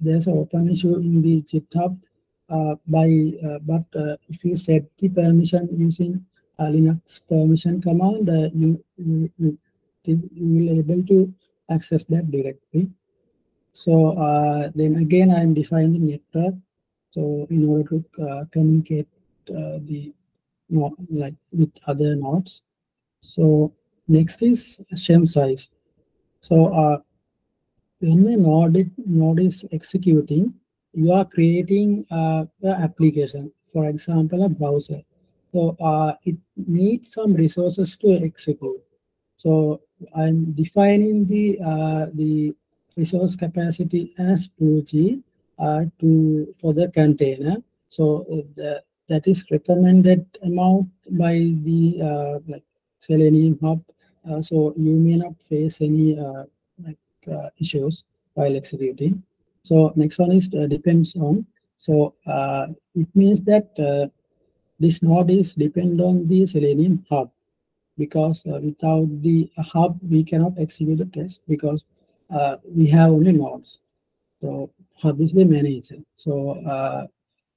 [SPEAKER 3] there's an open issue in the GitHub but if you set the permission using Linux permission command, you will able to access that directory. So then again, I'm defining network. So in order to communicate the like with other nodes. So Next is shell size. So when a node is executing, you are creating an application, for example, a browser. So it needs some resources to execute. So I'm defining the resource capacity as 2G for the container. So that is recommended amount by the like Selenium Hub. So you may not face any like issues while executing. So next one is depends on. So it means that this node is depend on the Selenium Hub, because without the hub we cannot execute the test, because we have only nodes. So hub is the manager. So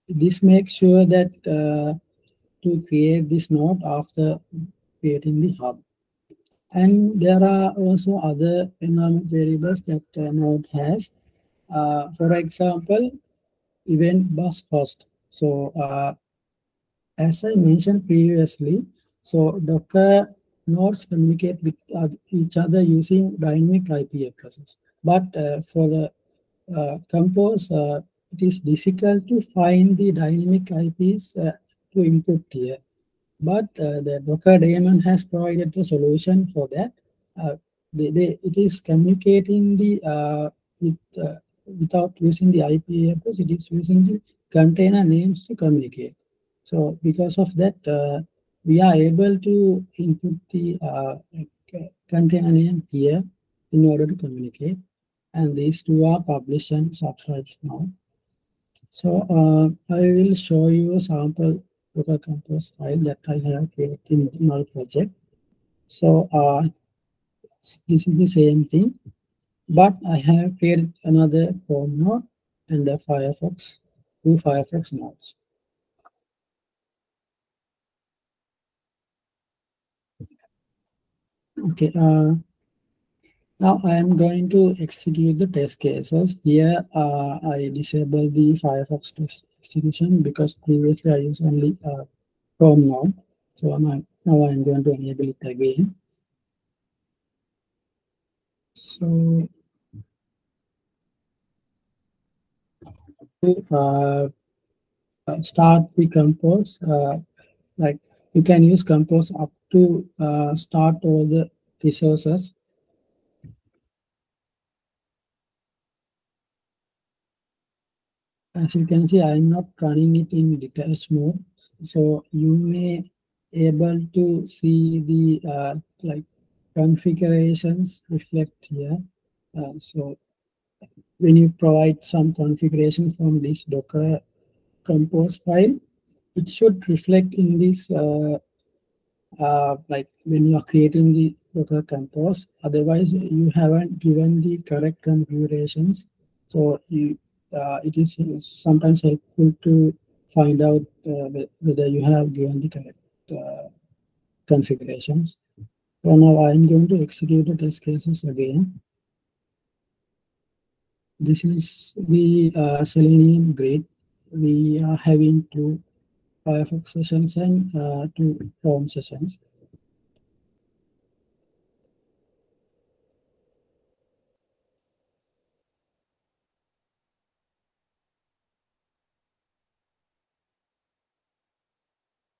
[SPEAKER 3] this makes sure that to create this node after creating the hub. And there are also other environment variables that node has. For example, event bus host. So as I mentioned previously, so Docker nodes communicate with each other using dynamic IP addresses. But for the Compose, it is difficult to find the dynamic IPs to input here. But the Docker daemon has provided a solution for that. Uh, it is communicating with, without using the IP address, it is using the container names to communicate. So because of that, we are able to input the container name here in order to communicate. And these two are published and subscribed now. So I will show you a sample Docker Compose file that I have created in my project. So this is the same thing, but I have created another Chrome node and the Firefox, two Firefox nodes. Okay, now I am going to execute the test cases. Here I disable the Firefox test execution because previously I used only Chrome node. So now I'm going to enable it again. So start the compose, like you can use compose up to start all the resources. As you can see, I'm not running it in details mode, so you may able to see the like configurations reflect here. So when you provide some configuration from this Docker compose file, it should reflect in this like when you are creating the Docker compose. Otherwise, you haven't given the correct configurations. So it is sometimes helpful to find out whether you have given the correct configurations. So now I'm going to execute the test cases again. This is the Selenium grid. We are having two Firefox sessions and two Chrome sessions.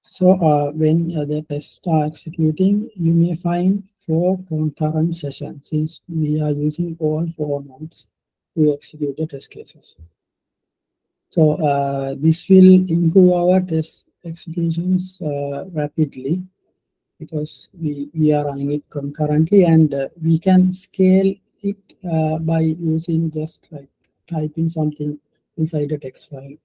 [SPEAKER 3] So when the tests are executing, you may find 4 concurrent sessions, since we are using all 4 nodes to execute the test cases. So this will improve our test executions rapidly, because we are running it concurrently, and we can scale it by using just like typing something inside a text file.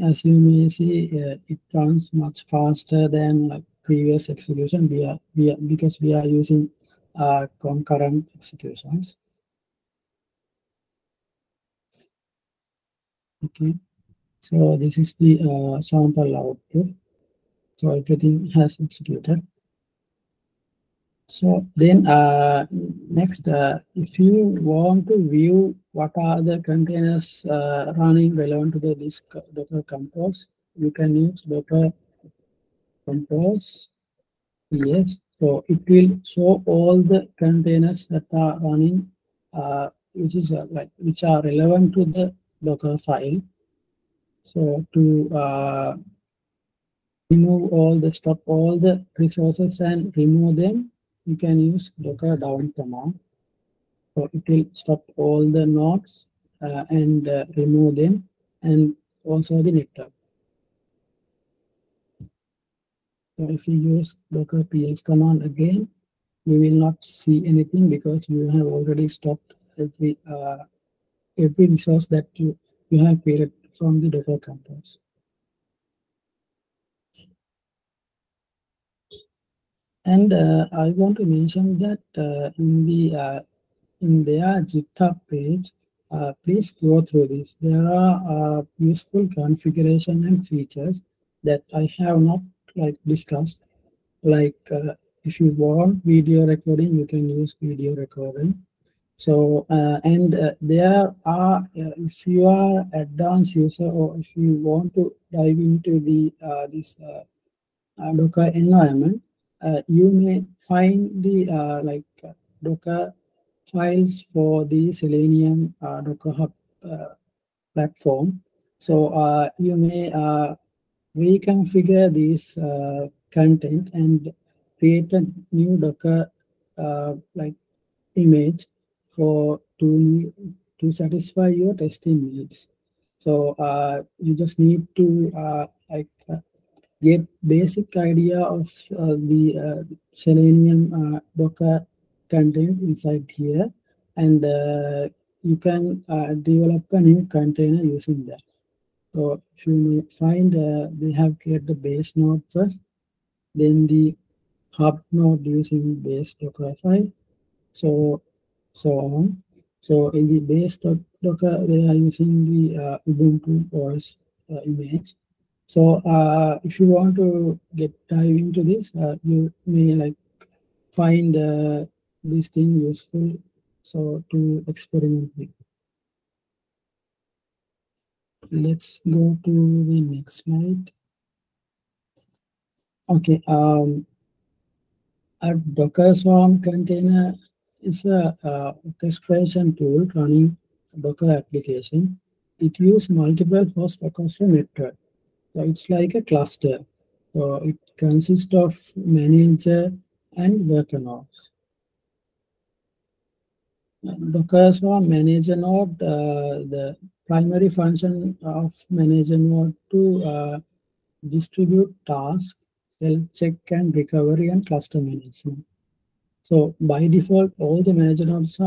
[SPEAKER 3] As you may see, it runs much faster than like previous execution. Because we are using concurrent executions. Okay, so this is the sample output. So everything has executed. So then next, if you want to view what are the containers running relevant to the this Docker Compose, you can use Docker Compose. Yes, so it will show all the containers that are running, which is which are relevant to the Docker file. So to remove all the stop all the resources and remove them, you can use Docker down command. So it will stop all the nodes and remove them, and also the network. So if you use Docker ps command again, you will not see anything because you have already stopped every resource that you have created from the Docker Compose. And I want to mention that in their GitHub page, please go through this. There are useful configuration and features that I have not discussed. Like if you want video recording, you can use video recording. So and there are if you are advanced user or if you want to dive into the this Docker environment, you may find the Docker files for the Selenium Docker Hub platform. So you may reconfigure this content and create a new Docker image for to satisfy your testing needs. So you just need to get basic idea of the Selenium Docker content inside here, and you can develop a new container using that. So if you may find they have created the base node first, then the hub node using base Docker file, so on. So in the base Docker, they are using the Ubuntu OS image. So if you want to dive into this, you may find this thing useful, so to experiment with. Let's go to the next slide. Okay, a Docker Swarm container is a orchestration tool running a Docker application. It uses multiple host across a network. So it's like a cluster. So it consists of manager and worker nodes. Docker Swarm manager node, the primary function of manager node to distribute tasks, health check and recovery and cluster management. So by default, all the manager nodes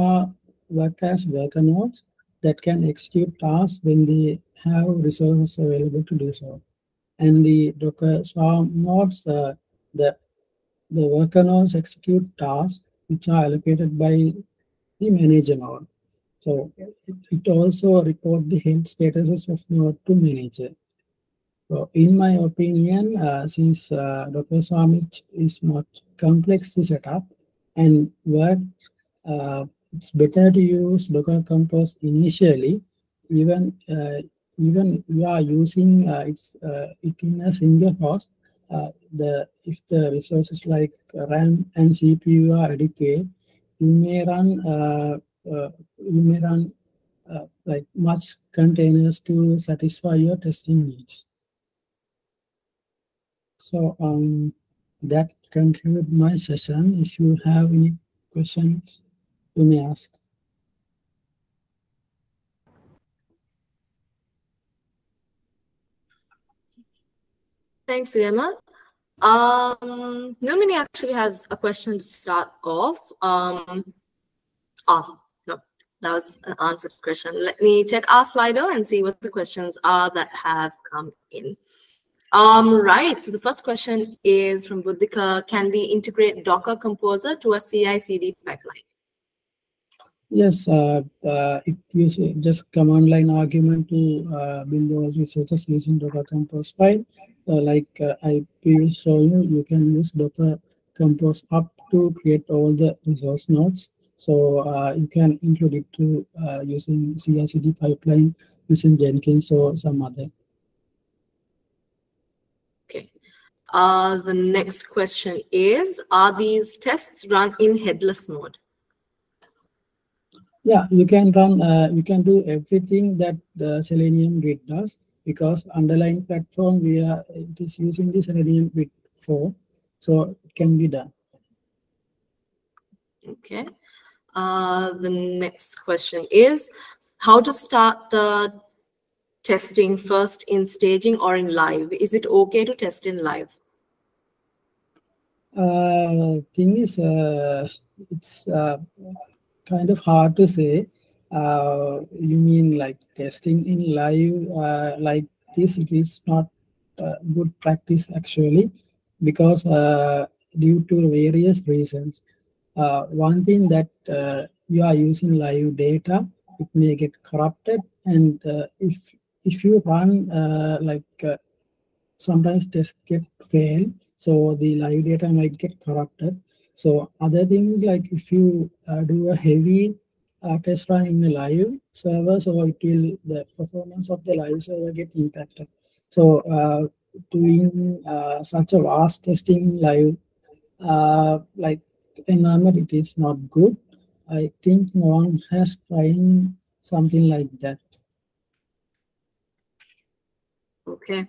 [SPEAKER 3] work as worker nodes that can execute tasks when they have resources available to do so. And the Docker Swarm nodes, the worker nodes execute tasks which are allocated by the manager node. So it also report the health statuses of node to manager. So in my opinion, since Docker Swarm is much complex to set up and works, it's better to use Docker Compose initially, even you are using it in a single host. If the resources like RAM and CPU are adequate, you may run much containers to satisfy your testing needs. So that concludes my session. If you have any questions, you may ask.
[SPEAKER 1] Thanks, Uyema. Nilmini actually has a question to start off. No, that was an answered question. Let me check our Slido and see what the questions are that have come in. Right, so the first question is from Buddhika. Can we integrate Docker Composer to a CI/CD pipeline?
[SPEAKER 3] Yes, it uses just command line argument to build those resources using Docker Compose file. I previously show you, you can use Docker Compose up to create all the resource nodes. So you can include it to using CI/CD pipeline, using Jenkins or some other.
[SPEAKER 1] Okay. The next question is, are these tests run in headless mode?
[SPEAKER 3] Yeah, you can run, you can do everything that the Selenium grid does because underlying platform it is using the Selenium grid 4, so it can be done.
[SPEAKER 1] Okay. The next question is, how to start the testing first in staging or in live? Is it okay to test in live?
[SPEAKER 3] Thing is, it's kind of hard to say. You mean like testing in live like this? It is not good practice actually, because due to various reasons. One thing that you are using live data, it may get corrupted, and if you run sometimes tests get fail, so the live data might get corrupted. So other things like if you do a heavy test run in a live server, so it will the performance of the live server get impacted. So doing such a vast testing live like environment, it is not good. I think no one has tried something like that.
[SPEAKER 1] Okay.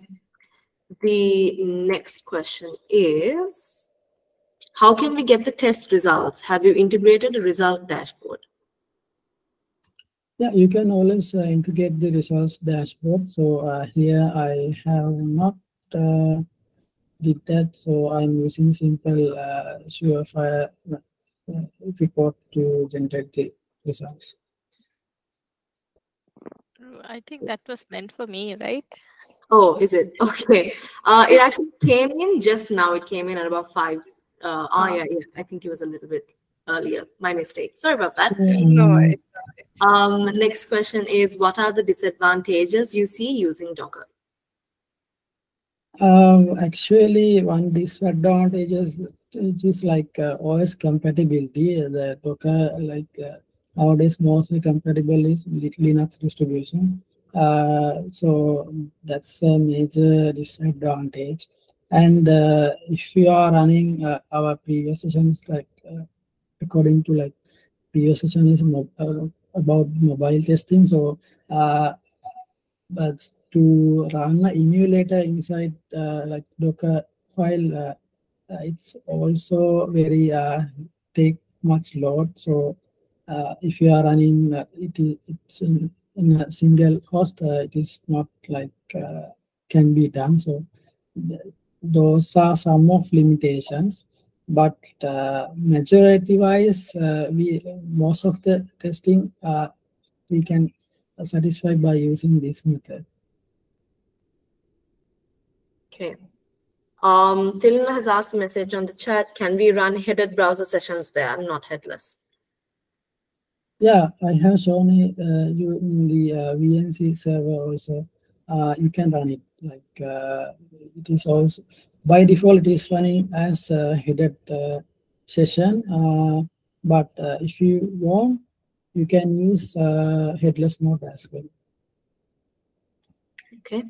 [SPEAKER 1] The next question is, how can we get the test results? Have you integrated a result dashboard?
[SPEAKER 3] Yeah, you can always integrate the results dashboard. So here I have not did that. So I'm using simple Surefire report to generate the results.
[SPEAKER 2] I think that was meant for me, right?
[SPEAKER 1] Oh, is it? Okay. It actually came in just now. It came in at about 5. Yeah. I think it was a little bit earlier. My mistake. Sorry about that.
[SPEAKER 3] So,
[SPEAKER 2] No worries.
[SPEAKER 1] Next question is, what are the disadvantages you see using Docker?
[SPEAKER 3] Actually, one disadvantage is like OS compatibility. The Docker, nowadays, mostly compatible is with Linux distributions. So that's a major disadvantage. And if you are running our previous sessions, according to previous session is about mobile testing. So but to run an emulator inside Docker file, it's also very take much load. So if you are running it's in a single host, it is not can be done. So th those are some of limitations. But majority wise, we most of the testing we can satisfy by using this method.
[SPEAKER 1] Okay. Tilna has asked a message on the chat. Can we run headed browser sessions there, not headless?
[SPEAKER 3] Yeah, I have shown you in the VNC server also. You can run it it is also by default it is running as a headed session. But if you want, you can use headless mode as well.
[SPEAKER 1] Okay.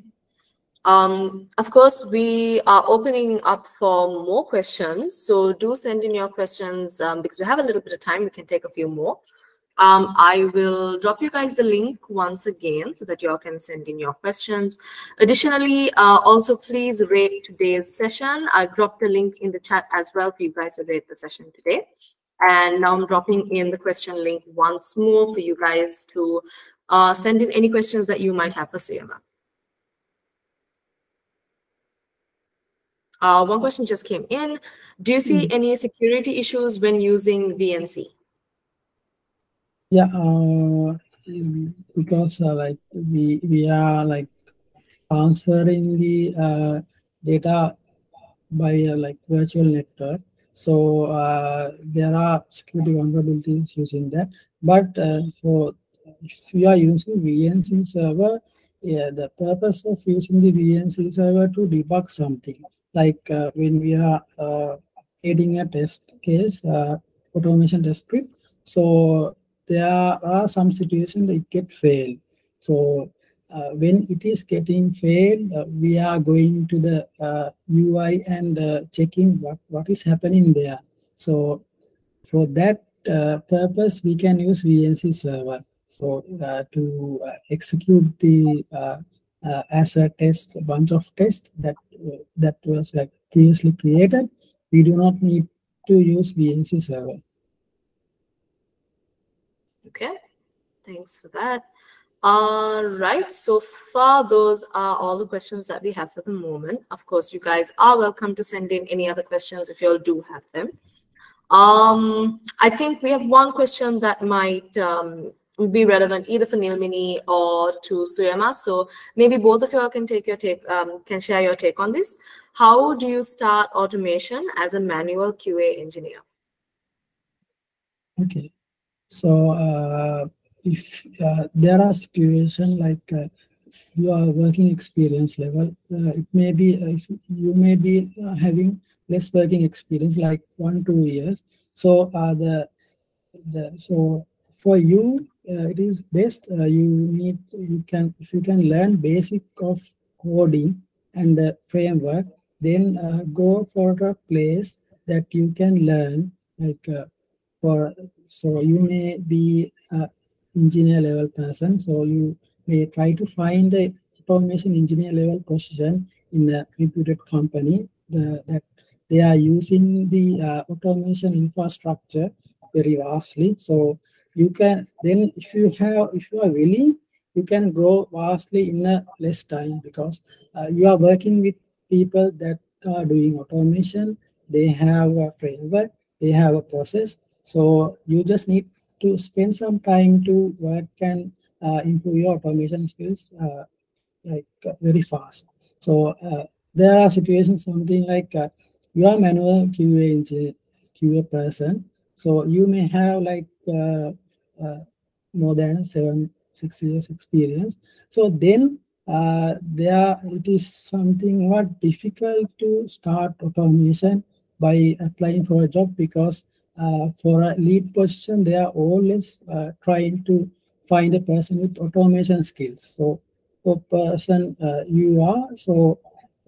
[SPEAKER 1] Of course, we are opening up for more questions. So do send in your questions because we have a little bit of time. We can take a few more. I will drop you guys the link once again so that you all can send in your questions. Additionally, also please rate today's session. I've dropped the link in the chat as well for you guys to rate the session today. And now I'm dropping in the question link once more for you guys to send in any questions that you might have for Suyama. One question just came in. Do you see any security issues when using VNC?
[SPEAKER 3] Yeah, because we are transferring the data by virtual network. So there are security vulnerabilities using that. But for if you are using VNC server, yeah, the purpose of using the VNC server to debug something, like when we are creating a test case, automation test script. So there are some situations it get failed. So when it is getting failed, we are going to the UI and checking what is happening there. So for that purpose, we can use VNC server. So to execute the as a test, a bunch of tests that was like previously created, we do not need to use VNC server.
[SPEAKER 1] Okay, thanks for that. Right, so far those are all the questions that we have for the moment. Of course, you guys are welcome to send in any other questions if you all do have them. I think we have one question that might be relevant either for Nilmini or to Suyama. So maybe both of you all can can share your take on this. How do you start automation as a manual QA engineer?
[SPEAKER 3] Okay, so if there are situations like your working experience level, it may be if you may be having less working experience, like 1-2 years. So so for you, it is best you can, if you can learn basic of coding and the framework, then go for a place that you can learn, like for so you may be a engineer level person, so you may try to find a automation engineer level position in a reputed company that they are using the automation infrastructure very vastly. So you can then, if you are willing, you can grow vastly in a less time, because you are working with people that are doing automation. They have a framework, they have a process. So you just need to spend some time to work and improve your automation skills like very fast. So there are situations something like you are manual QA person, so you may have like more than 6 years experience. So then there it is something what difficult to start automation by applying for a job, because for a lead position they are always trying to find a person with automation skills. So what person you are, so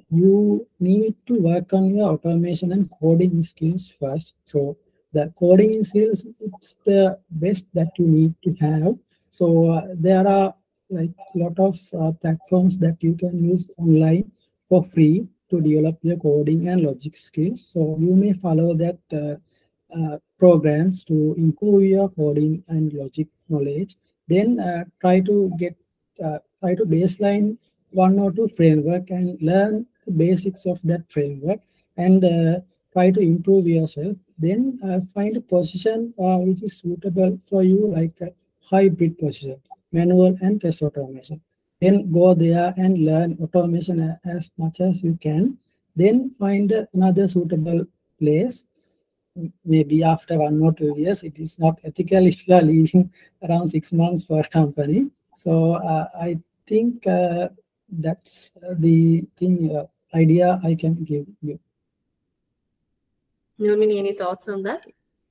[SPEAKER 3] you need to work on your automation and coding skills first. So the coding skills, it's the best that you need to have. So there are like a lot of platforms that you can use online for free to develop your coding and logic skills. So you may follow that programs to improve your coding and logic knowledge. Then try to baseline one or two framework and learn the basics of that framework, and try to improve yourself. Then find a position which is suitable for you, like a hybrid position, manual and test automation. Then go there and learn automation as much as you can. Then find another suitable place. Maybe after 1 or 2 years, it is not ethical if you are leaving around 6 months for a company. So I think that's the thing idea I can give you.
[SPEAKER 1] Nilmini, any thoughts on that?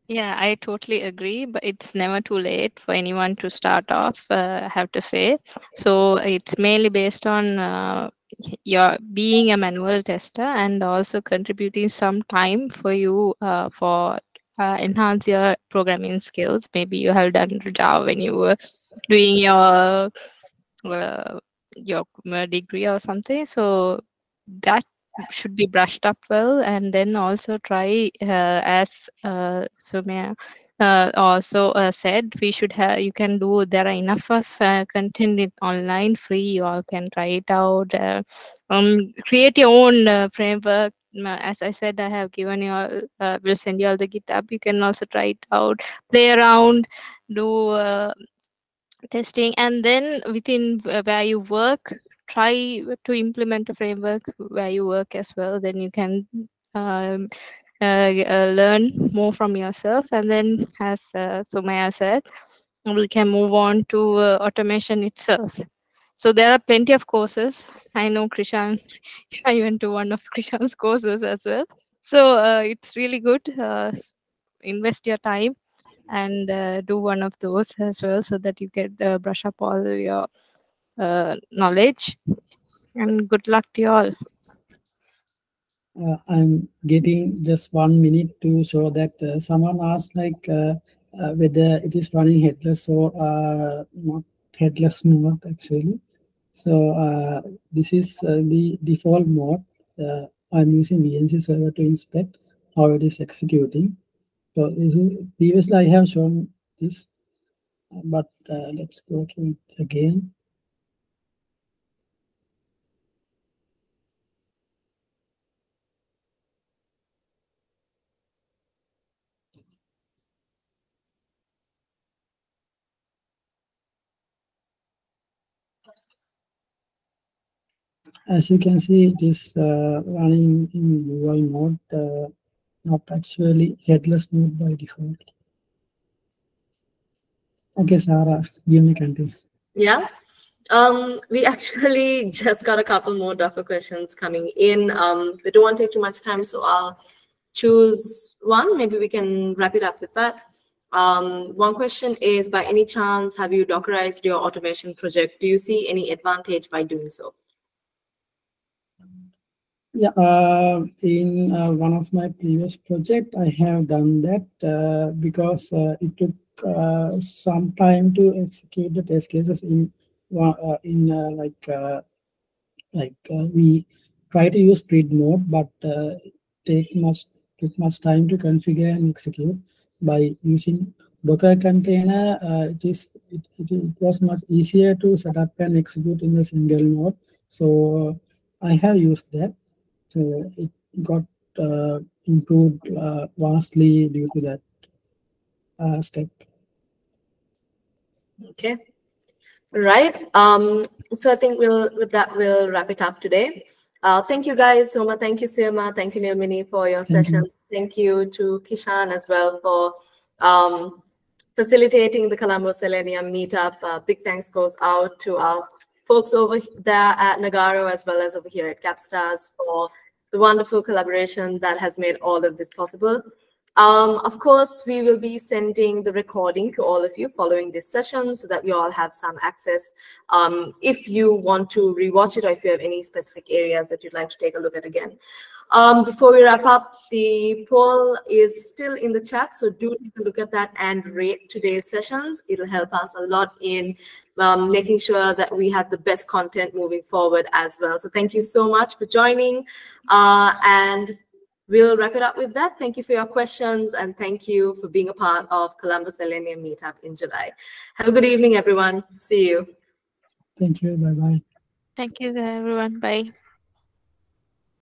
[SPEAKER 2] Yeah, I totally agree, but it's never too late for anyone to start off, I have to say. So it's mainly based on your being a manual tester and also contributing some time for you for enhance your programming skills. Maybe you have done Java when you were doing uh, your degree or something. So that should be brushed up well, and then also try as Sumya also said, we should have, you can do, there are enough of content online free, you all can try it out, create your own framework. As I said, I have given you all, will send you all the GitHub, you can also try it out, play around, do testing, and then within where you work, try to implement a framework where you work as well. Then you can um, learn more from yourself. And then, as Sumaya said, we can move on to automation itself. So there are plenty of courses. I know Krishan, I went to one of Krishan's courses as well. So it's really good. Invest your time and do one of those as well, so that you get brush up all your knowledge. And good luck to you all.
[SPEAKER 3] I'm getting just 1 minute to show that someone asked like whether it is running headless or not headless mode actually. So this is the default mode. I'm using VNC server to inspect how it is executing. So this is, previously I have shown this, but let's go to it again. As you can see, it is running in UI mode, not actually headless mode by default. Okay, Sarah, give me continue.
[SPEAKER 1] Yeah. We actually just got a couple more Docker questions coming in. We don't want to take too much time, so I'll choose one. Maybe we can wrap it up with that. One question is, by any chance, have you Dockerized your automation project? Do you see any advantage by doing so?
[SPEAKER 3] Yeah, in one of my previous project, I have done that because it took some time to execute the test cases in we try to use grid mode, but took much time to configure and execute. By using Docker container, it was much easier to set up and execute in a single node. So I have used that. So it got improved vastly due to that step.
[SPEAKER 1] Okay. Right. So I think with that we'll wrap it up today. Thank you guys, Soma. Thank you, Sirma. Thank you, Nirmini, for your sessions. Thank you to Kishan as well for facilitating the Colombo Selenium Meetup. Big thanks goes out to our folks over there at Nagaro as well as over here at Capstars for the wonderful collaboration that has made all of this possible. Of course, we will be sending the recording to all of you following this session so that you all have some access if you want to rewatch it or if you have any specific areas that you'd like to take a look at again. Before we wrap up, the poll is still in the chat, so do take a look at that and rate today's sessions. It'll help us a lot in making sure that we have the best content moving forward as well. So thank you so much for joining, and we'll wrap it up with that. Thank you for your questions, and thank you for being a part of Colombo Selenium Meetup in July. Have a good evening, everyone. See you.
[SPEAKER 3] Thank you. Bye-bye.
[SPEAKER 2] Thank you, everyone. Bye.